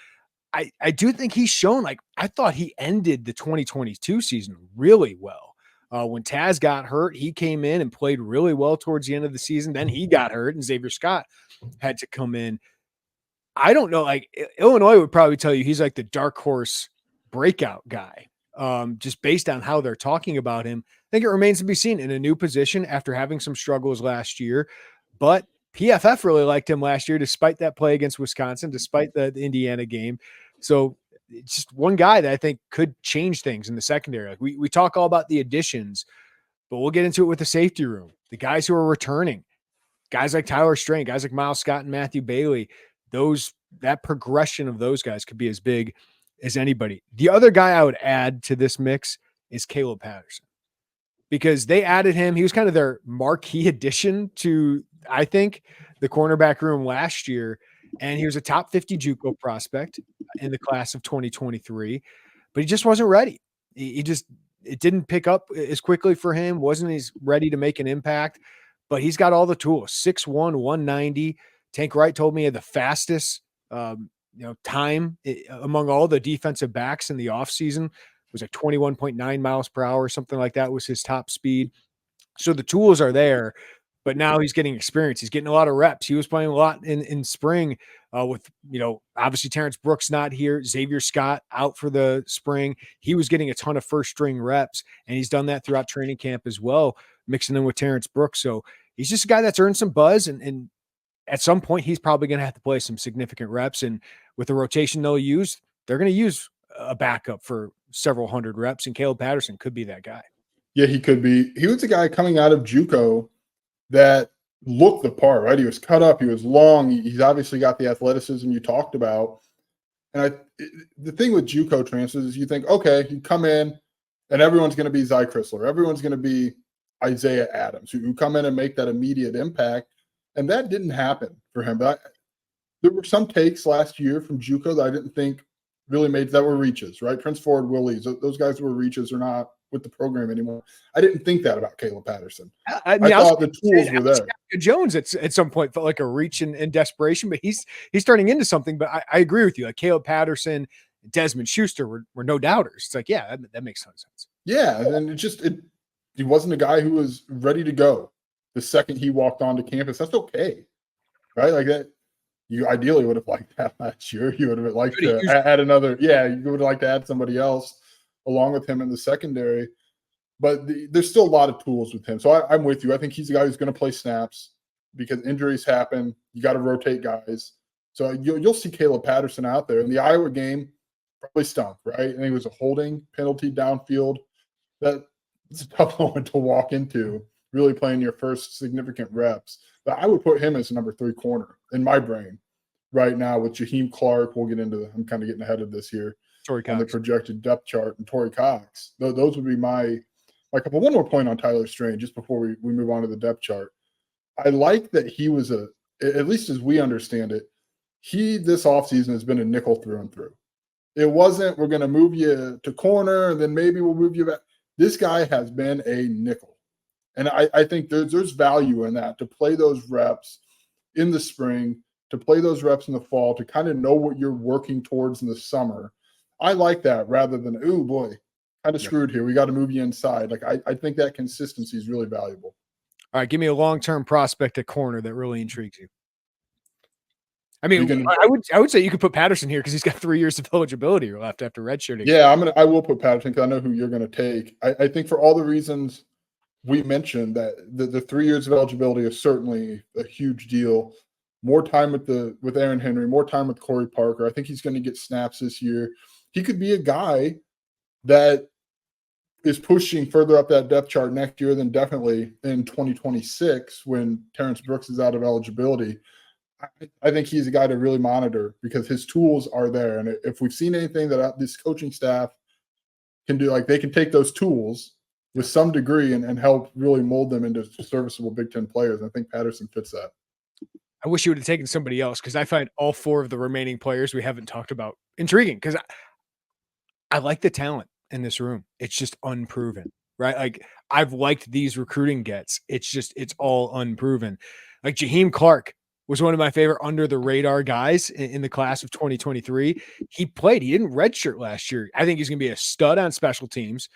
I do think he's shown, like, I thought he ended the 2022 season really well. When Taz got hurt, he came in and played really well towards the end of the season. Then he got hurt, and Xavier Scott had to come in. I don't know, like Illinois would probably tell you he's like the dark horse breakout guy, just based on how they're talking about him. I think it remains to be seen in a new position after having some struggles last year, but PFF really liked him last year, despite that play against Wisconsin, despite the Indiana game. So it's just one guy that I think could change things in the secondary. Like we talk all about the additions, but we'll get into it with the safety room, the guys who are returning, guys like Tyler Strain, guys like Miles Scott and Matthew Bailey. That progression of those guys could be as big as anybody. The other guy I would add to this mix is Caleb Patterson, because they added him. He was kind of their marquee addition to, I think, the cornerback room last year. And he was a top 50 JUCO prospect in the class of 2023, but he just wasn't ready. It didn't pick up as quickly for him. Wasn't as ready to make an impact, but he's got all the tools. 6'1", 190. Tank Wright told me he had the fastest time among all the defensive backs in the offseason. It was like 21.9 miles per hour, something like that was his top speed. So the tools are there, but now he's getting experience. He's getting a lot of reps. He was playing a lot in spring with, obviously Terrance Brooks not here, Xavier Scott out for the spring. He was getting a ton of first string reps, and he's done that throughout training camp as well, mixing in with Terrance Brooks. So he's just a guy that's earned some buzz, and at some point he's probably going to have to play some significant reps. And with the rotation they're going to use a backup for several hundred reps, and Caleb Patterson could be that guy. Yeah, he could be. He was a guy coming out of JUCO that looked the part, right? He was cut up. He was long. He's obviously got the athleticism you talked about. And the thing with JUCO transfers is you think, okay, you come in and everyone's going to be Zy Chrysler. Everyone's going to be Isaiah Adams, who come in and make that immediate impact. And that didn't happen for him. But there were some takes last year from JUCO that I didn't think really made, that were reaches, right? Prince Ford Willies, those guys who were reaches are not with the program anymore. I didn't think that about Caleb Patterson. I thought the tools were there. Jones at some point felt like a reach in desperation, but he's turning into something. But I agree with you. Like Caleb Patterson, Desmond Schuster were no doubters. It's like, yeah, that makes a ton of sense. Yeah, and he wasn't a guy who was ready to go the second he walked onto campus. That's okay, right? Like that. You ideally would have liked that last year. You would have liked to add another. Yeah, you would have liked to add somebody else along with him in the secondary. But there's still a lot of tools with him. So I'm with you. I think he's a guy who's going to play snaps because injuries happen. You got to rotate guys. So you'll see Caleb Patterson out there. In the Iowa game, probably stunk, right? And he was a holding penalty downfield. It's a tough moment to walk into, really playing your first significant reps. But I would put him as number 3 corner in my brain right now with Jaheim Clark. We'll get into I'm kind of getting ahead of this here. Torrie on the projected depth chart, and Torrie Cox. Those would be my couple. One more point on Tyler Strain just before we move on to the depth chart. I like that he was at least as we understand it, this offseason has been a nickel through and through. It wasn't, we're going to move you to corner and then maybe we'll move you back. This guy has been a nickel. And I think there's value in that, to play those reps in the spring, to play those reps in the fall, to kind of know what you're working towards in the summer. I like that rather than, oh boy, kind of screwed here. We got to move you inside. Like I think that consistency is really valuable. All right, give me a long-term prospect at corner that really intrigues you. I mean, I would say you could put Patterson here because he's got 3 years of eligibility left after redshirting. Yeah, I will put Patterson because I know who you're going to take. I think for all the reasons we mentioned, that the 3 years of eligibility is certainly a huge deal. More time with Aaron Henry, more time with Corey Parker. I think he's going to get snaps this year. He could be a guy that is pushing further up that depth chart next year than definitely in 2026 when Terrance Brooks is out of eligibility. I think he's a guy to really monitor because his tools are there. And if we've seen anything that this coaching staff can do, like they can take those tools with some degree and help really mold them into serviceable Big Ten players. I think Patterson fits that. I wish you would have taken somebody else because I find all 4 of the remaining players we haven't talked about intriguing because I like the talent in this room. It's just unproven, right? Like I've liked these recruiting gets. It's all unproven. Like Jaheim Clark was one of my favorite under the radar guys in the class of 2023. He played. He didn't redshirt last year. I think he's going to be a stud on special teams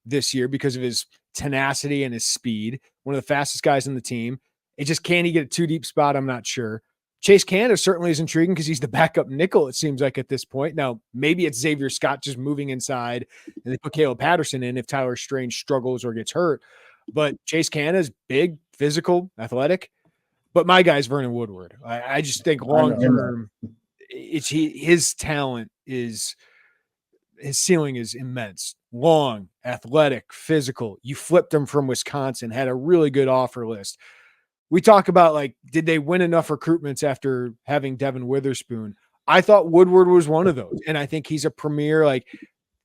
this year because of his tenacity and his speed. One of the fastest guys on the team. It just, can he get a 2 deep spot? I'm not sure. Chase Kenenna certainly is intriguing because he's the backup nickel, it seems like, at this point. Now, maybe it's Xavier Scott just moving inside and they put Caleb Patterson in if Tyler Strange struggles or gets hurt. But Chase Kenenna is big, physical, athletic. But my guy's Vernon Woodward. I just think long term, his talent is, his ceiling is immense. Long, athletic, physical. You flipped him from Wisconsin, had a really good offer list. We talk about, like, did they win enough recruitments after having Devin Witherspoon? I thought Woodward was one of those. And I think he's a premier, like,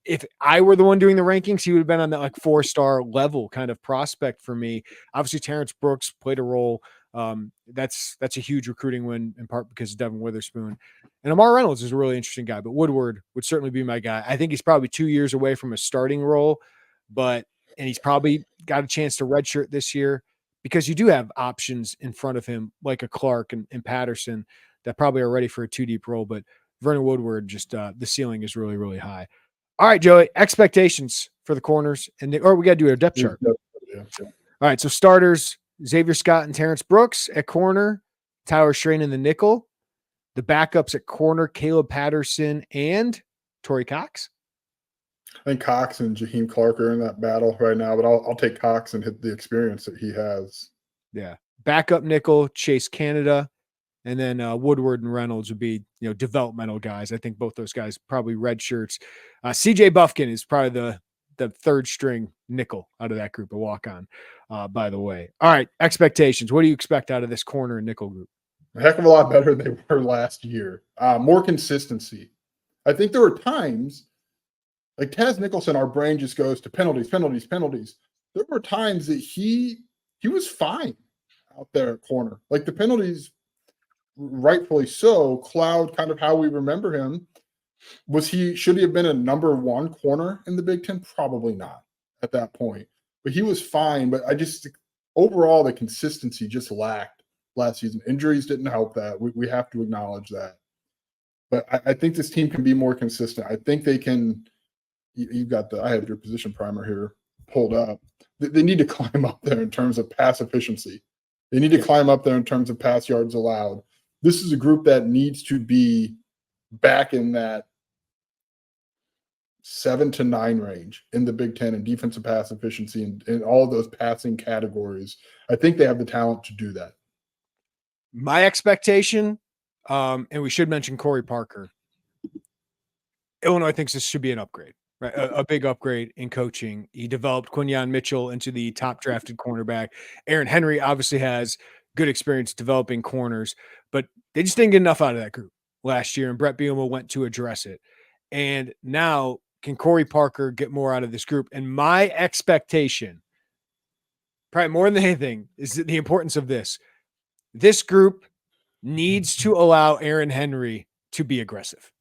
if I were the one doing the rankings, he would have been on that like 4-star level kind of prospect for me. Obviously, Terrance Brooks played a role. That's a huge recruiting win in part because of Devin Witherspoon. And Amar Reynolds is a really interesting guy, but Woodward would certainly be my guy. I think he's probably 2 years away from a starting role, and he's probably got a chance to redshirt this year because you do have options in front of him like a Clark and Patterson that probably are ready for a 2 deep role. But Vernon Woodward, just the ceiling is really, really high. All right, Joey, expectations for the corners. Or we got to do a depth chart. Yeah. All right, so starters, Xavier Scott and Terrance Brooks at corner, Tyler Strain in the nickel. The backups at corner, Caleb Patterson and Torrie Cox. I think Cox and Jaheim Clark are in that battle right now, but I'll take Cox and hit the experience that he has. Yeah. Backup nickel, Chase Kenenna. And then Woodward and Reynolds would be, developmental guys. I think both those guys probably red shirts. CJ Buffkin is probably the 3rd string nickel out of that group, a walk-on, by the way. All right, expectations. What do you expect out of this corner and nickel group? A heck of a lot better than they were last year. More consistency. I think there were times, like Taz Nicholson, our brain just goes to penalties. There were times that he was fine out there at corner. Like the penalties, rightfully so, cloud kind of how we remember him. Should he have been a number 1 corner in the Big Ten? Probably not at that point. But he was fine. But overall, the consistency just lacked last season. Injuries didn't help that. We have to acknowledge that. But I think this team can be more consistent. I think they can. I have your position primer here pulled up. They need to climb up there in terms of pass efficiency. They need to climb up there in terms of pass yards allowed. This is a group that needs to be back in that 7 to 9 range in the Big Ten in defensive pass efficiency and in all of those passing categories. I think they have the talent to do that. My expectation, and we should mention Corey Parker. Illinois thinks this should be an upgrade, right? A big upgrade in coaching. He developed Quinyon Mitchell into the top drafted cornerback. Aaron Henry obviously has good experience developing corners, but they just didn't get enough out of that group last year, and Brett Bielema went to address it. And now, can Corey Parker get more out of this group? And my expectation, probably more than anything, is the importance of this. This group needs to allow Aaron Henry to be aggressive.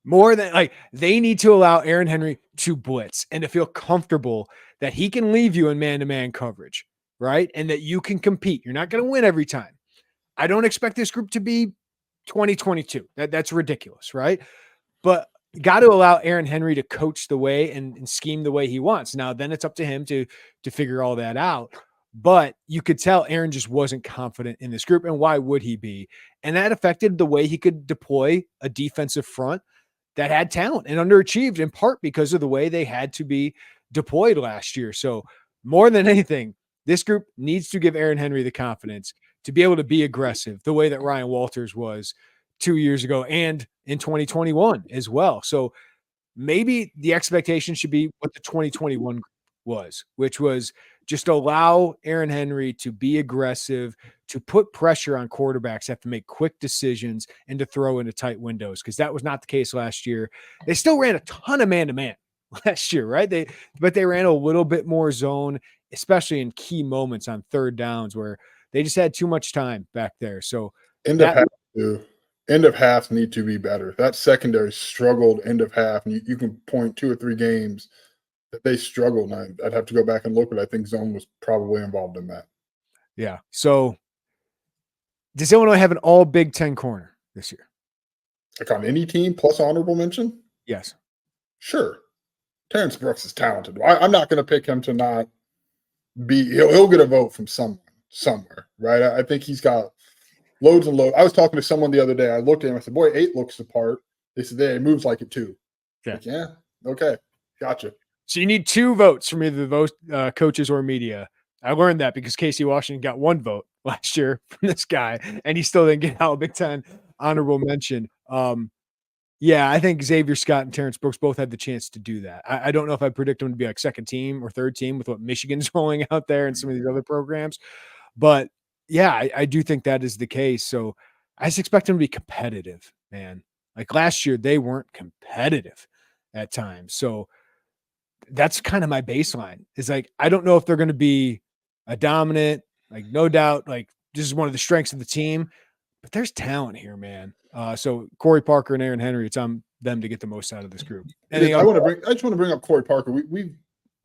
More than they need to allow Aaron Henry to blitz and to feel comfortable that he can leave you in man-to-man coverage, right? And that you can compete. You're not going to win every time. I don't expect this group to be 2022. That's ridiculous, right? But got to allow Aaron Henry to coach the way and scheme the way he wants. Now, then it's up to him to figure all that out. But you could tell Aaron just wasn't confident in this group, and why would he be? And that affected the way he could deploy a defensive front that had talent and underachieved, in part because of the way they had to be deployed last year. So more than anything, this group needs to give Aaron Henry the confidence to be able to be aggressive the way that Ryan Walters was 2 years ago and in 2021 as well. So maybe the expectation should be what the 2021 was, which was just allow Aaron Henry to be aggressive, to put pressure on quarterbacks, have to make quick decisions, and to throw into tight windows, because that was not the case last year. They still ran a ton of man-to-man last year, right? But they ran a little bit more zone, especially in key moments on third downs where they just had too much time back there. So end of half need to be better. That secondary struggled end of half, and you can point 2 or 3 games that they struggled. And I'd have to go back and look, but I think zone was probably involved in that. Yeah. So does Illinois have an all Big Ten corner this year? Like on any team plus honorable mention? Yes. Sure. Terrance Brooks is talented. I'm not going to pick him to not be. He'll get a vote from somewhere, right? I think he's got loads and loads. I was talking to someone the other day. I looked at him. I said, "Boy, 8 looks the part." They said, "Yeah, it moves like it too." Yeah. Like, yeah. Okay. Gotcha. So you need 2 votes from either the coaches or media. I learned that because Casey Washington got 1 vote last year from this guy, and he still didn't get out a Big Ten honorable mention. Yeah, I think Xavier Scott and Terrance Brooks both had the chance to do that. I don't know if I predict them to be like second team or third team with what Michigan's rolling out there and some of these other programs. But yeah, I do think that is the case. So I just expect them to be competitive, man. Like last year, they weren't competitive at times. So that's kind of my baseline. Is like, I don't know if they're going to be a dominant, like no doubt, like this is one of the strengths of the team, but there's talent here, man. So Corey Parker and Aaron Henry, it's on them to get the most out of this group. I just want to bring up Corey Parker. We've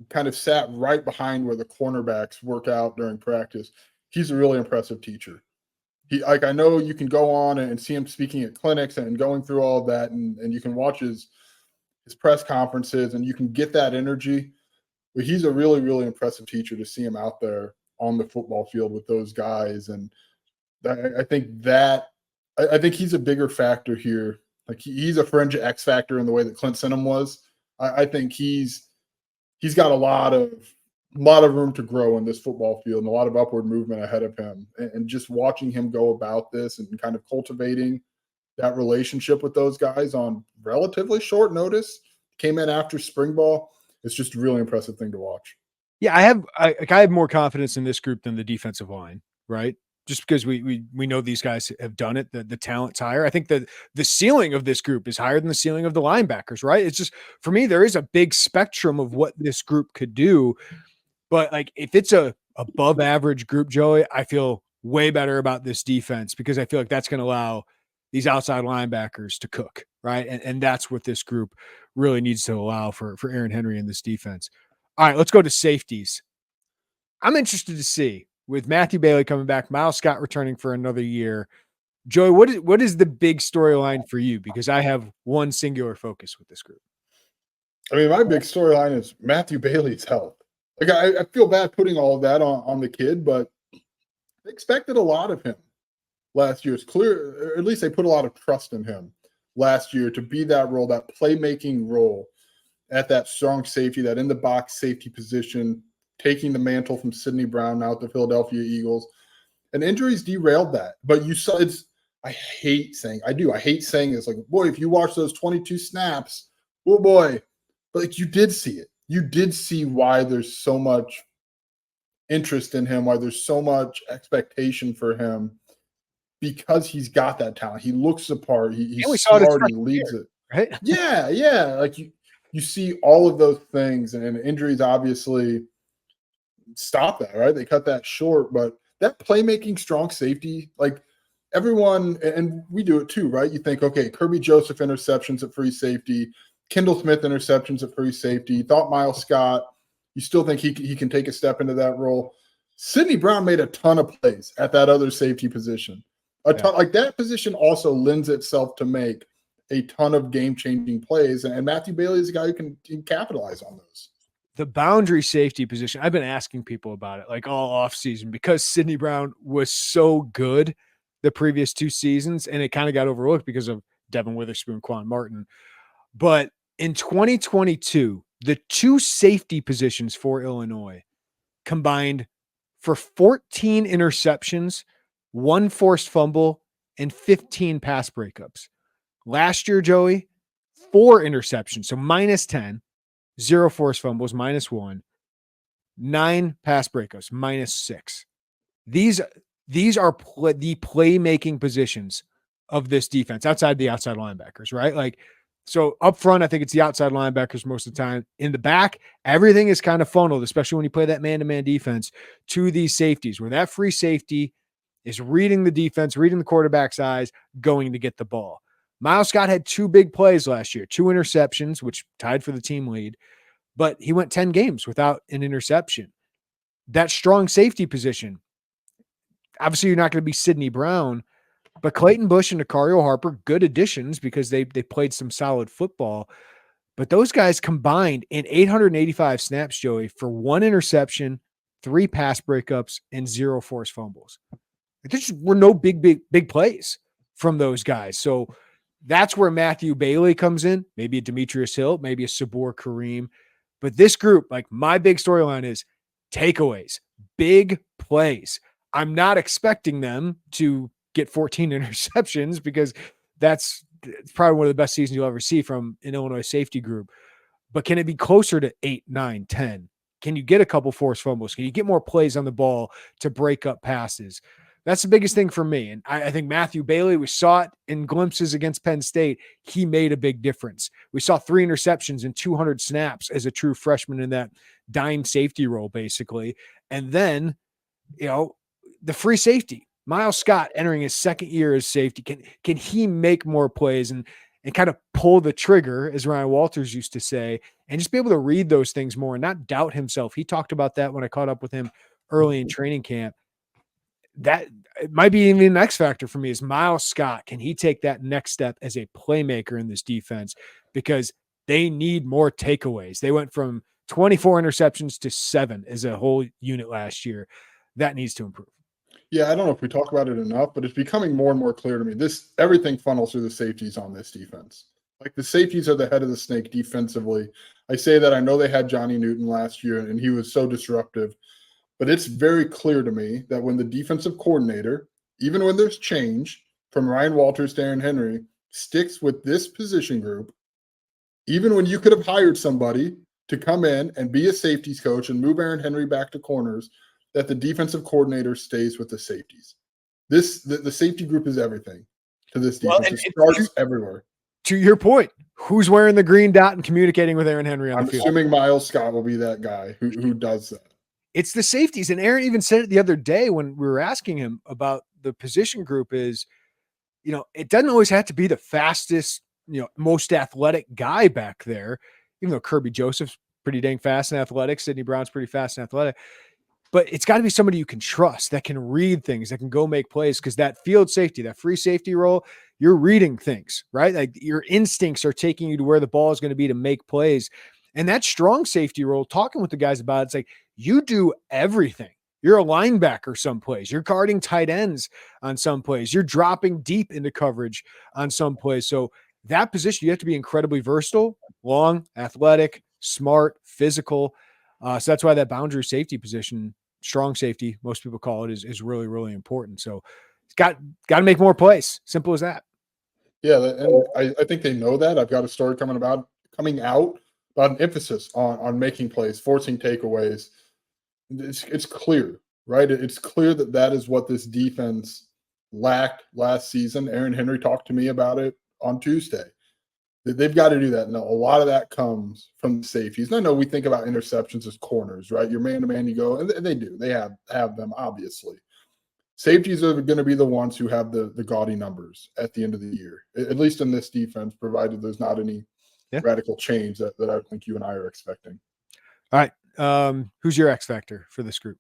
kind of sat right behind where the cornerbacks work out during practice. He's a really impressive teacher. I know you can go on and see him speaking at clinics and going through all of that, and you can watch his press conferences and you can get that energy. But he's a really, really impressive teacher to see him out there on the football field with those guys. And I think he's a bigger factor here. Like he's a fringe X factor in the way that Clint Sinham was. I think he's got a lot of room to grow in this football field and a lot of upward movement ahead of him. And just watching him go about this and kind of cultivating that relationship with those guys on relatively short notice, came in after spring ball. It's just a really impressive thing to watch. Yeah, I have more confidence in this group than the defensive line, right? Just because we know these guys have done it, the talent's higher. I think that the ceiling of this group is higher than the ceiling of the linebackers, right? It's just, for me, there is a big spectrum of what this group could do. But like, if it's a above average group, Joey, I feel way better about this defense because I feel like that's going to allow these outside linebackers to cook, right? And that's what this group really needs to allow for Aaron Henry in this defense. All right, let's go to safeties. I'm interested to see, with Matthew Bailey coming back, Miles Scott returning for another year. Joey, what is the big storyline for you? Because I have one singular focus with this group. I mean, my big storyline is Matthew Bailey's health. Like I feel bad putting all of that on the kid, but they expected a lot of him last year. It's clear, or at least they put a lot of trust in him last year to be that role, that playmaking role at that strong safety, that in the box safety position, taking the mantle from Sidney Brown now at the Philadelphia Eagles. And injuries derailed that. But you saw I hate saying this. Like, boy, if you watch those 22 snaps, oh boy. But like, you did see it. You did see why there's so much interest in him, why there's so much expectation for him, because he's got that talent. He looks the part. He's smart. He leads it. Right? Yeah. Like you see all of those things, and injuries obviously stop that, right? They cut that short, but that playmaking strong safety, like everyone, and we do it too, right? You think, okay, Kirby Joseph interceptions at free safety, Kendall Smith interceptions at free safety. You thought Miles Scott, you still think he can take a step into that role. Sidney Brown made a ton of plays at that other safety position. Like that position also lends itself to make a ton of game-changing plays, and Matthew Bailey is a guy who can capitalize on those. The boundary safety position, I've been asking people about it like all offseason because Sidney Brown was so good the previous 2 seasons, and it kind of got overlooked because of Devin Witherspoon, Quan Martin. But in 2022, the 2 safety positions for Illinois combined for 14 interceptions, 1 forced fumble, and 15 pass breakups. Last year, Joey, 4 interceptions, so -10, 0 forced fumbles, -1, 9 pass breakups, -6. These are the playmaking positions of this defense outside the outside linebackers, right? Like, so up front, I think it's the outside linebackers most of the time. In the back, everything is kind of funneled, especially when you play that man-to-man defense, to these safeties, where that free safety is reading the defense, reading the quarterback's eyes, going to get the ball. Miles Scott had 2 big plays last year, 2 interceptions, which tied for the team lead, but he went 10 games without an interception. That strong safety position, obviously you're not going to be Sidney Brown, but Clayton Bush and Nicario Harper, good additions because they played some solid football. But those guys combined in 885 snaps, Joey, for 1 interception, 3 pass breakups, and 0 forced fumbles. There just were no big plays from those guys. So that's where Matthew Bailey comes in, maybe a Demetrius Hill, maybe a Sabor Kareem. But this group, like, my big storyline is takeaways, big plays. I'm not expecting them to get 14 interceptions because it's probably one of the best seasons you'll ever see from an Illinois safety group. But can it be closer to 8, 9, 10? Can you get a couple forced fumbles? Can you get more plays on the ball to break up passes? That's the biggest thing for me. And I think Matthew Bailey, we saw it in glimpses against Penn State. He made a big difference. We saw 3 interceptions and 200 snaps as a true freshman in that dime safety role, basically. And then, the free safety, Miles Scott entering his second year as safety. Can he make more plays and kind of pull the trigger, as Ryan Walters used to say, and just be able to read those things more and not doubt himself? He talked about that when I caught up with him early in training camp. That it might be even an X factor for me is Miles Scott. Can he take that next step as a playmaker in this defense? Because they need more takeaways. They went from 24 interceptions to 7 as a whole unit last year. That needs to improve. Yeah, I don't know if we talk about it enough, but it's becoming more and more clear to me. Everything funnels through the safeties on this defense. Like, the safeties are the head of the snake defensively. I say that, I know they had Johnny Newton last year, and he was so disruptive. But it's very clear to me that when the defensive coordinator, even when there's change from Ryan Walters to Aaron Henry, sticks with this position group, even when you could have hired somebody to come in and be a safeties coach and move Aaron Henry back to corners, that the defensive coordinator stays with the safeties. The safety group is everything to this defense. Well, it starts everywhere. To your point, who's wearing the green dot and communicating with Aaron Henry on the field? I'm assuming Miles Scott will be that guy who does that. It's the safeties. And Aaron even said it the other day when we were asking him about the position group is, it doesn't always have to be the fastest, most athletic guy back there, even though Kirby Joseph's pretty dang fast and athletic. Sidney Brown's pretty fast and athletic. But it's got to be somebody you can trust, that can read things, that can go make plays, because that field safety, that free safety role, you're reading things, right? Like, your instincts are taking you to where the ball is going to be to make plays. And that strong safety role, talking with the guys about it's like, you do everything. You're a linebacker some plays. You're guarding tight ends on some plays. You're dropping deep into coverage on some plays. So that position, you have to be incredibly versatile, long, athletic, smart, physical. So that's why that boundary safety position, strong safety, most people call it, is really, really important. So it's got to make more plays. Simple as that. Yeah, and I think they know that. I've got a story coming out about an emphasis on making plays, forcing takeaways. It's clear, right? It's clear that is what this defense lacked last season. Aaron Henry talked to me about it on Tuesday. They've got to do that. Now, a lot of that comes from the safeties. And I know we think about interceptions as corners, right? You're man-to-man, you go, and they do. They have them, obviously. Safeties are going to be the ones who have the gaudy numbers at the end of the year, at least in this defense, provided there's not any radical change that I think you and I are expecting. All right. Who's your X factor for this group?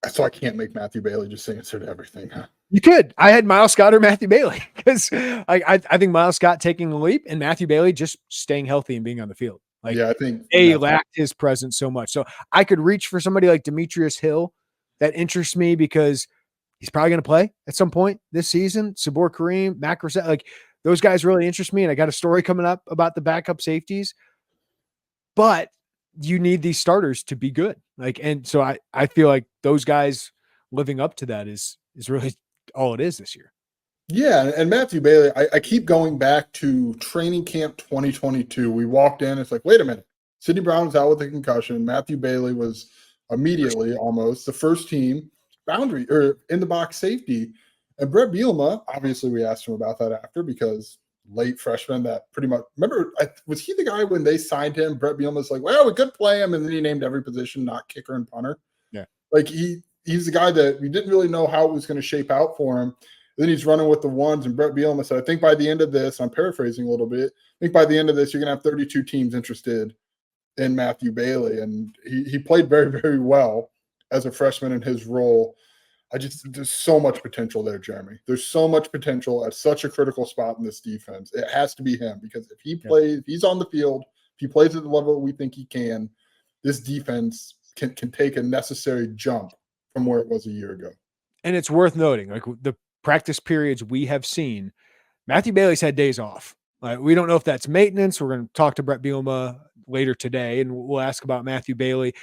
So I can't make Matthew Bailey just answer to everything, huh? You could. I had Miles Scott or Matthew Bailey because I think Miles Scott taking the leap and Matthew Bailey just staying healthy and being on the field. Like, yeah, I think they lacked his presence so much. So I could reach for somebody like Demetrius Hill. That interests me because he's probably going to play at some point this season. Sabor Kareem, Mac Rosette, like, those guys really interest me. And I got a story coming up about the backup safeties. But you need these starters to be good. Like, and so I feel like those guys living up to that is really all it is this year. Yeah, and Matthew Bailey, I keep going back to training camp 2022. We walked in, it's like, wait a minute, Sidney Brown was out with a concussion. Matthew Bailey was immediately almost the first team boundary or in the box safety. And Brett Bielema, obviously we asked him about that after because late freshman that pretty much remember was he the guy when they signed him? Brett Bielema's like, well, we could play him, and then he named every position, not kicker and punter. Yeah. Like he's the guy that we didn't really know how it was going to shape out for him. Then he's running with the ones, and Brett Bielema said, I think by the end of this, I'm paraphrasing a little bit, I think by the end of this, you're going to have 32 teams interested in Matthew Bailey. And he played very, very well as a freshman in his role. There's so much potential there, Jeremy. There's so much potential at such a critical spot in this defense. It has to be him because if he plays, if he's on the field, if he plays at the level we think he can, this defense can take a necessary jump from where it was a year ago. And it's worth noting, like the practice periods we have seen, Matthew Bailey's had days off. We don't know if that's maintenance. We're going to talk to Brett Bielema later today, and we'll ask about Matthew Bailey.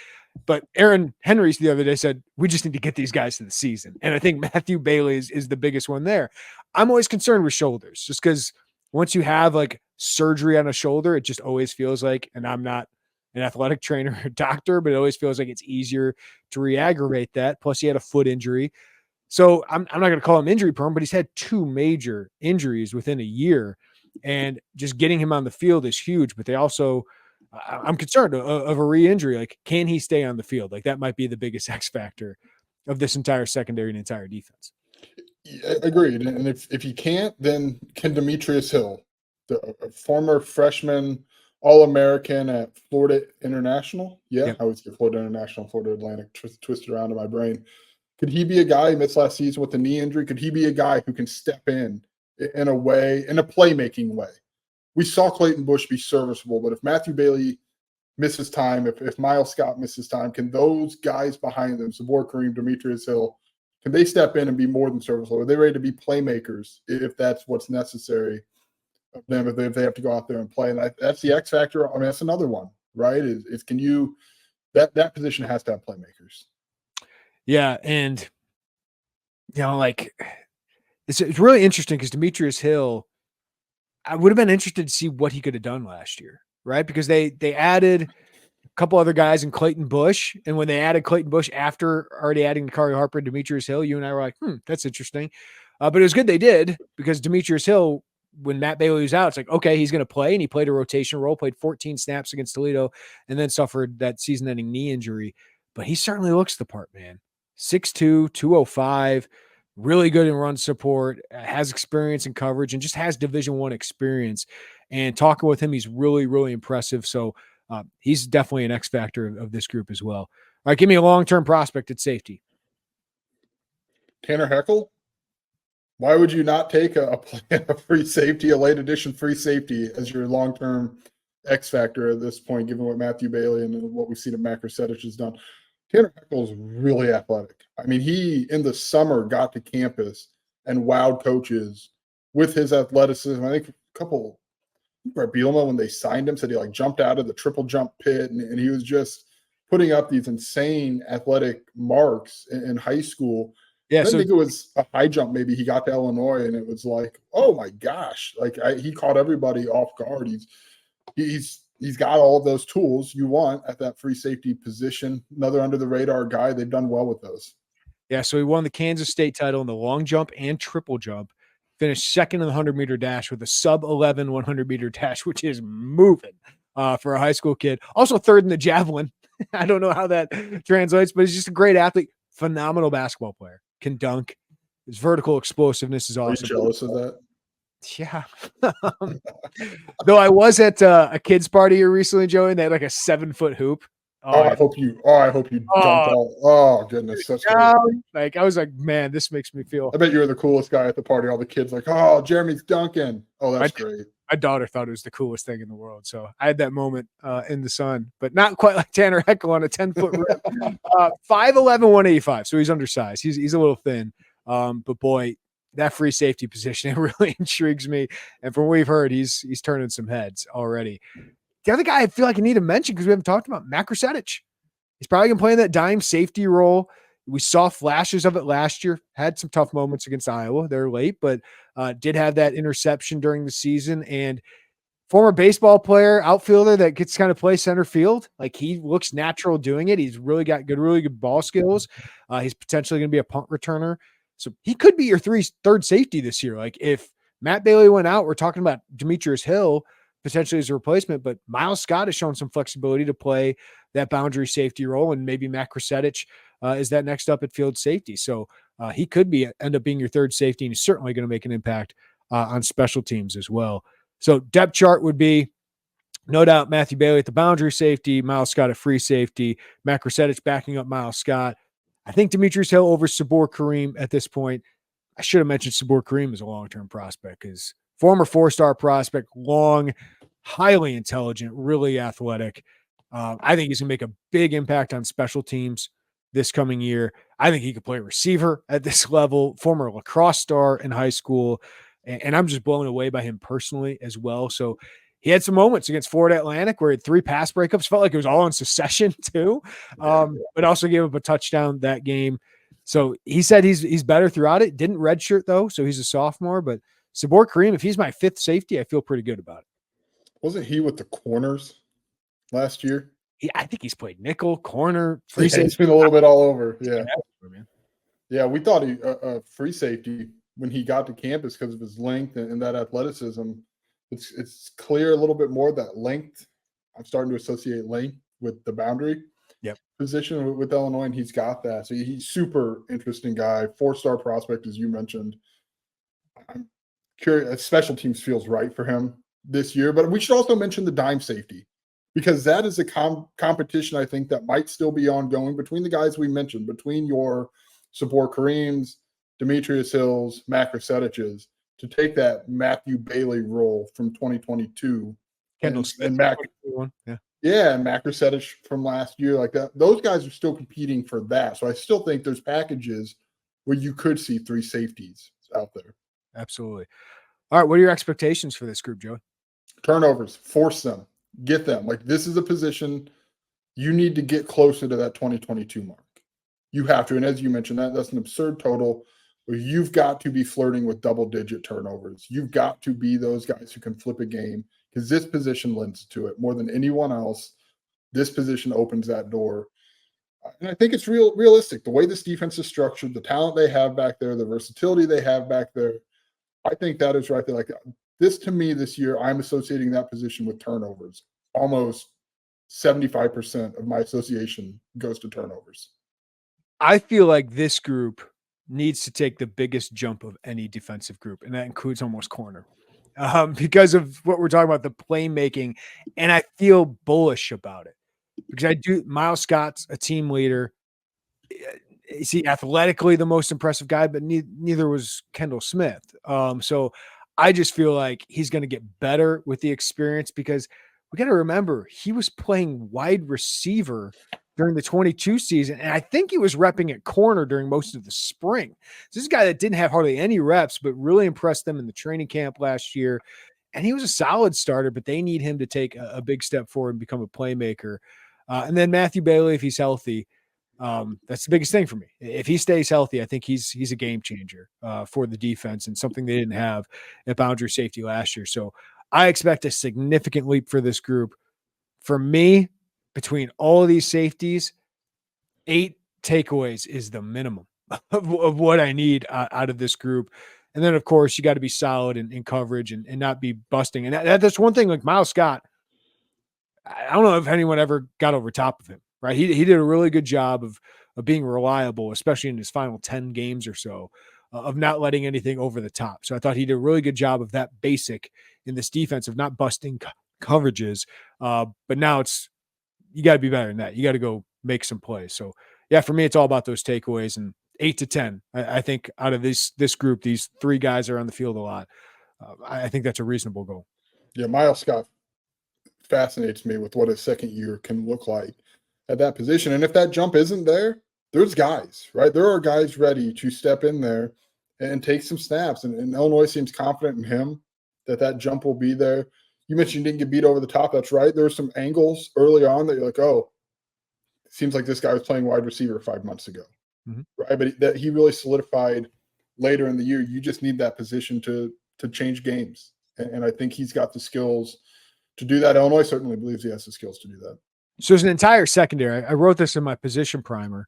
But Aaron Henry's the other day said, we just need to get these guys to the season. And I think Matthew Bailey is the biggest one there. I'm always concerned with shoulders just because once you have like surgery on a shoulder, it just always feels like, and I'm not an athletic trainer or doctor, but it always feels like it's easier to re-aggravate that. Plus he had a foot injury. So I'm not going to call him injury prone, but he's had 2 major injuries within a year, and just getting him on the field is huge. But they also, I'm concerned of a re-injury. Like, can he stay on the field? Like, that might be the biggest X factor of this entire secondary and entire defense. Agreed. And if he can't, then can Demetrius Hill, the former freshman All-American at Florida International? Yeah. I always get Florida International, Florida Atlantic twisted around in my brain. Could he be a guy who missed last season with a knee injury? Could he be a guy who can step in a playmaking way? We saw Clayton Bush be serviceable, but if Matthew Bailey misses time, if Miles Scott misses time, can those guys behind them, Sabor Kareem, Demetrius Hill, can they step in and be more than serviceable? Are they ready to be playmakers if that's what's necessary of them, if they have to go out there and play? And that's the X factor. I mean, that's another one, right? Is can you – that position has to have playmakers. Yeah, and, you know, like, it's really interesting because Demetrius Hill, I would have been interested to see what he could have done last year, right? Because they added a couple other guys in Clayton Bush, and when they added Clayton Bush after already adding Kari Harper and Demetrius Hill, you and I were like, that's interesting. But it was good they did, because Demetrius Hill, when Matt Bailey was out, it's like, okay, he's going to play, and he played a rotation role, played 14 snaps against Toledo, and then suffered that season-ending knee injury. But he certainly looks the part, man. 6'2", 205, really good in run support, has experience in coverage, and just has Division I experience. And talking with him, he's really, really impressive. So he's definitely an X factor of this group as well. All right, give me a long-term prospect at safety. Tanner Heckel? Why would you not take a free safety, a late edition free safety as your long-term X factor at this point, given what Matthew Bailey and what we've seen at Matt Krasevich has done? Tanner Heckel is really athletic. I mean, he, in the summer, got to campus and wowed coaches with his athleticism. I think Brett Bielema, when they signed him, said he like jumped out of the triple jump pit, and he was just putting up these insane athletic marks in high school. Yeah, I think it was a high jump. Maybe he got to Illinois, and it was like, oh my gosh! Like he caught everybody off guard. He's got all of those tools you want at that free safety position. Another under the radar guy. They've done well with those. Yeah, so he won the Kansas State title in the long jump and triple jump. Finished second in the 100-meter dash with a sub-11 100-meter dash, which is moving for a high school kid. Also third in the javelin. I don't know how that translates, but he's just a great athlete. Phenomenal basketball player. Can dunk. His vertical explosiveness is awesome. Are you jealous of that? Yeah. Though I was at a kid's party here recently, Joey, and they had like a 7-foot hoop. I hope you dunked all. Oh goodness, that's great. Like I was like, man, this makes me feel. I bet you were the coolest guy at the party. All the kids like, oh, Jeremy's dunking. Oh, that's great. My daughter thought it was the coolest thing in the world. So I had that moment in the sun, but not quite like Tanner Heckel on a 10-foot rim. 5'11", 185. So he's undersized. He's a little thin. But boy, that free safety position, it really intrigues me. And from what we've heard, he's turning some heads already. The other guy I feel like I need to mention, because we haven't talked about, Matt Krasevich. He's probably going to play in that dime safety role. We saw flashes of it last year. Had some tough moments against Iowa. They're late, but did have that interception during the season. And former baseball player, outfielder that gets kind of play center field. Like he looks natural doing it. He's really got really good ball skills. He's potentially going to be a punt returner. So he could be your third safety this year. Like if Matt Bailey went out, we're talking about Demetrius Hill potentially as a replacement, but Miles Scott has shown some flexibility to play that boundary safety role. And maybe Matt Kreutz is that next up at field safety. So he could end up being your third safety, and he's certainly going to make an impact on special teams as well. So depth chart would be no doubt Matthew Bailey at the boundary safety, Miles Scott at free safety, Matt Kreutz backing up Miles Scott. I think Demetrius Hill over Sabor Kareem at this point. I should have mentioned Sabor Kareem as a long-term prospect because former 4-star prospect, long, highly intelligent, really athletic. I think he's going to make a big impact on special teams this coming year. I think he could play receiver at this level, former lacrosse star in high school. And I'm just blown away by him personally as well. So he had some moments against Florida Atlantic where he had 3 pass breakups. Felt like it was all in succession too, but also gave up a touchdown that game. So he said he's better throughout it. Didn't redshirt though, so he's a sophomore. But Sabor Kareem, if he's my 5th safety, I feel pretty good about it. Wasn't he with the Corners last year? I think he's played nickel, corner, free Yeah, safety. he's been a little bit all over. Yeah, yeah. We thought he free safety when he got to campus because of his length and that athleticism. It's clear a little bit more that length. I'm starting to associate length with the boundary position with Illinois, and he's got that. So he's super interesting guy, 4-star prospect, as you mentioned. I'm curious. Special teams feels right for him this year, but we should also mention the dime safety because that is a competition I think that might still be ongoing between the guys we mentioned, between your Sabor Kareems, Demetrius Hills, Matt Kreutz, to take that Matthew Bailey role from 2022. Kendall Smith, and Matt, and Matt Kreutz from last year, like that. Those guys are still competing for that. So I still think there's packages where you could see 3 safeties out there. Absolutely. All right, what are your expectations for this group, Joey? Turnovers, force them, get them. Like this is a position you need to get closer to that 2022 mark. You have to, and as you mentioned, that's an absurd total. You've got to be flirting with double-digit turnovers. You've got to be those guys who can flip a game because this position lends to it more than anyone else. This position opens that door. And I think it's realistic. The way this defense is structured, the talent they have back there, the versatility they have back there, I think that is right there. Like this, to me, this year, I'm associating that position with turnovers. Almost 75% of my association goes to turnovers. I feel like this group needs to take the biggest jump of any defensive group, and that includes almost corner, because of what we're talking about, the playmaking, and I feel bullish about it because Miles Scott's a team leader. Is he athletically the most impressive guy? But neither was Kendall Smith. So I just feel like he's going to get better with the experience because we got to remember he was playing wide receiver during the 22 season. And I think he was repping at corner during most of the spring. This is a guy that didn't have hardly any reps, but really impressed them in the training camp last year. And he was a solid starter, but they need him to take a big step forward and become a playmaker. And then Matthew Bailey, if he's healthy, that's the biggest thing for me. If he stays healthy, I think he's a game changer for the defense and something they didn't have at boundary safety last year. So I expect a significant leap for this group. For me, between all of these safeties, 8 takeaways is the minimum of what I need out of this group. And then, of course, you got to be solid in coverage and not be busting. And that's one thing, like Miles Scott, I don't know if anyone ever got over top of him, right? He did a really good job of being reliable, especially in his final 10 games or so, of not letting anything over the top. So I thought he did a really good job of that basic in this defense of not busting coverages. But now you got to be better than that. You got to go make some plays. So yeah, for me, it's all about those takeaways, and 8 to 10. I think out of this group, these 3 guys are on the field a lot. I think that's a reasonable goal. Yeah, Miles Scott fascinates me with what a second year can look like at that position. And if that jump isn't there, there's guys, right? There are guys ready to step in there and take some snaps. And Illinois seems confident in him that jump will be there. You mentioned you didn't get beat over the top. That's right. There were some angles early on that you're like, oh, it seems like this guy was playing wide receiver 5 months ago. Mm-hmm. Right. But that he really solidified later in the year. You just need that position to change games. And I think he's got the skills to do that. Illinois certainly believes he has the skills to do that. So there's an entire secondary. I wrote this in my position primer.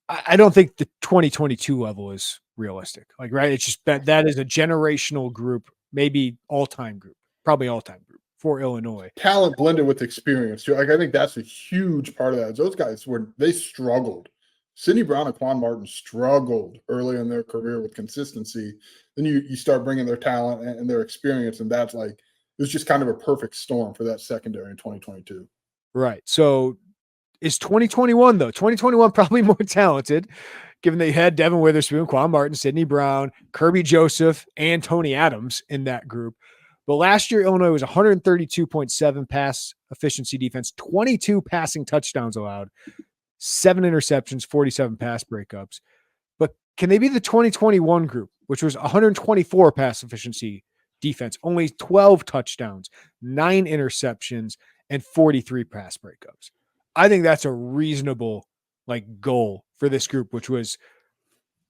I don't think the 2022 level is realistic. Like, right? It's just that is a generational group, maybe all-time group, probably all-time group for Illinois. Talent blended with experience too. Like, I think that's a huge part of that. Those guys they struggled. Sidney Brown and Quan Martin struggled early in their career with consistency. Then you start bringing their talent and their experience, and that's like, it was just kind of a perfect storm for that secondary in 2022. Right. So is 2021 though? 2021 probably more talented, given they had Devin Witherspoon, Quan Martin, Sidney Brown, Kirby Joseph, and Tony Adams in that group. But last year, Illinois was 132.7 pass efficiency defense, 22 passing touchdowns allowed, 7 interceptions, 47 pass breakups. But can they be the 2021 group, which was 124 pass efficiency defense, only 12 touchdowns, 9 interceptions, and 43 pass breakups? I think that's a reasonable goal for this group, which was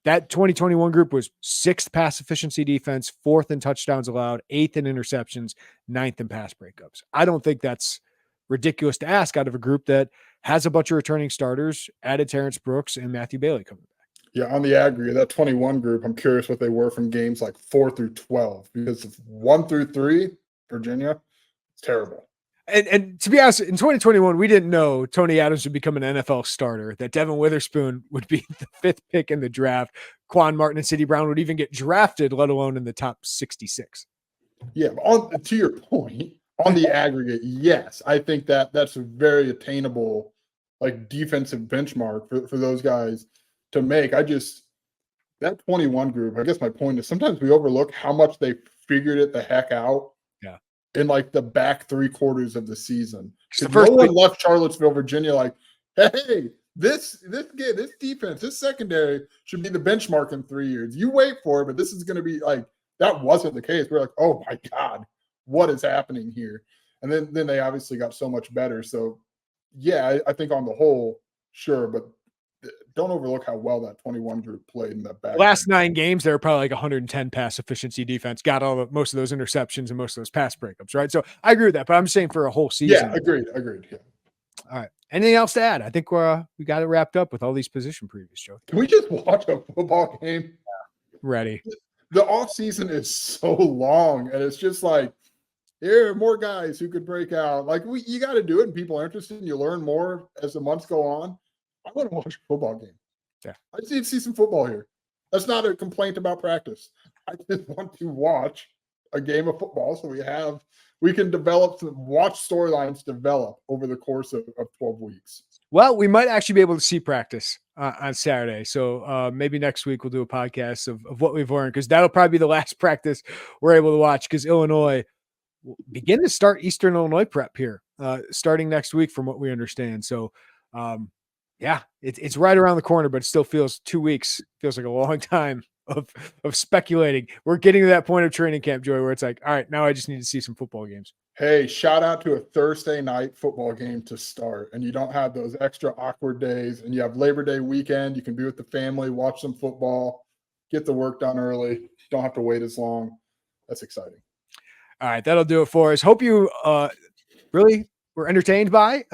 that 2021 group was 6th pass efficiency defense, 4th in touchdowns allowed, 8th in interceptions, 9th in pass breakups. I don't think that's ridiculous to ask out of a group that has a bunch of returning starters, added Terrance Brooks and Matthew Bailey coming back. Yeah, on the aggregate, that 21 group, I'm curious what they were from games like 4 through 12, because of 1 through 3, Virginia, it's terrible. And to be honest, in 2021, we didn't know Tony Adams would become an NFL starter, that Devin Witherspoon would be the 5th pick in the draft, Quan Martin and Sidney Brown would even get drafted, let alone in the top 66. Yeah, to your point, on the aggregate, yes, I think that's a very attainable defensive benchmark for those guys to make. That 21 group, I guess my point is sometimes we overlook how much they figured it the heck out. Yeah. In the back 3 quarters of the season. No one left Charlottesville, Virginia hey, this defense, this secondary should be the benchmark in 3 years. You wait for it, but this is going to be that wasn't the case. We're oh my God, what is happening here? And then they obviously got so much better. So yeah, I think on the whole, sure, but don't overlook how well that 21 group played in that back. Last 9 games, they were probably 110 pass efficiency defense, got most of those interceptions and most of those pass breakups, right? So I agree with that, but I'm just saying for a whole season. Yeah, agreed. Yeah. All right. Anything else to add? I think we got it wrapped up with all these position previews, Joe. Can we just watch a football game? Ready. The off season is so long, and it's just here are more guys who could break out. You got to do it, and people are interested, and you learn more as the months go on. I want to watch a football game. Yeah. I just need to see some football here. That's not a complaint about practice. I just want to watch a game of football so we can watch storylines develop over the course of 12 weeks. Well, we might actually be able to see practice on Saturday. So maybe next week we'll do a podcast of what we've learned, because that'll probably be the last practice we're able to watch, because Illinois will begin to start Eastern Illinois prep here starting next week from what we understand. So yeah, it's right around the corner, but it still feels 2 weeks. Feels like a long time of speculating. We're getting to that point of training camp, Joey, where it's all right, now I just need to see some football games. Hey, shout out to a Thursday night football game to start, and you don't have those extra awkward days, and you have Labor Day weekend. You can be with the family, watch some football, get the work done early. Don't have to wait as long. That's exciting. All right, that'll do it for us. Hope you really were entertained by,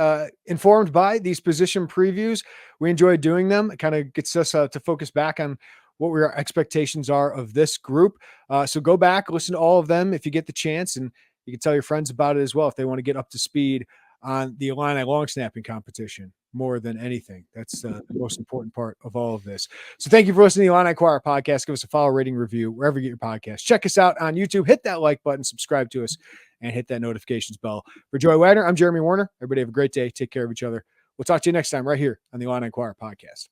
informed by these position previews. We enjoy doing them. It kind of gets us to focus back on what our expectations are of this group. So go back, listen to all of them if you get the chance, and you can tell your friends about it as well if they want to get up to speed on the Illini long snapping competition more than anything. That's the most important part of all of this. So thank you for listening to the Illini Inquirer podcast. Give us a follow, rating, review, wherever you get your podcast. Check us out on YouTube. Hit that like button, subscribe to us, and hit that notifications bell. For Joey Wagner, I'm Jeremy Werner. Everybody have a great day. Take care of each other. We'll talk to you next time right here on the Illini Inquirer podcast.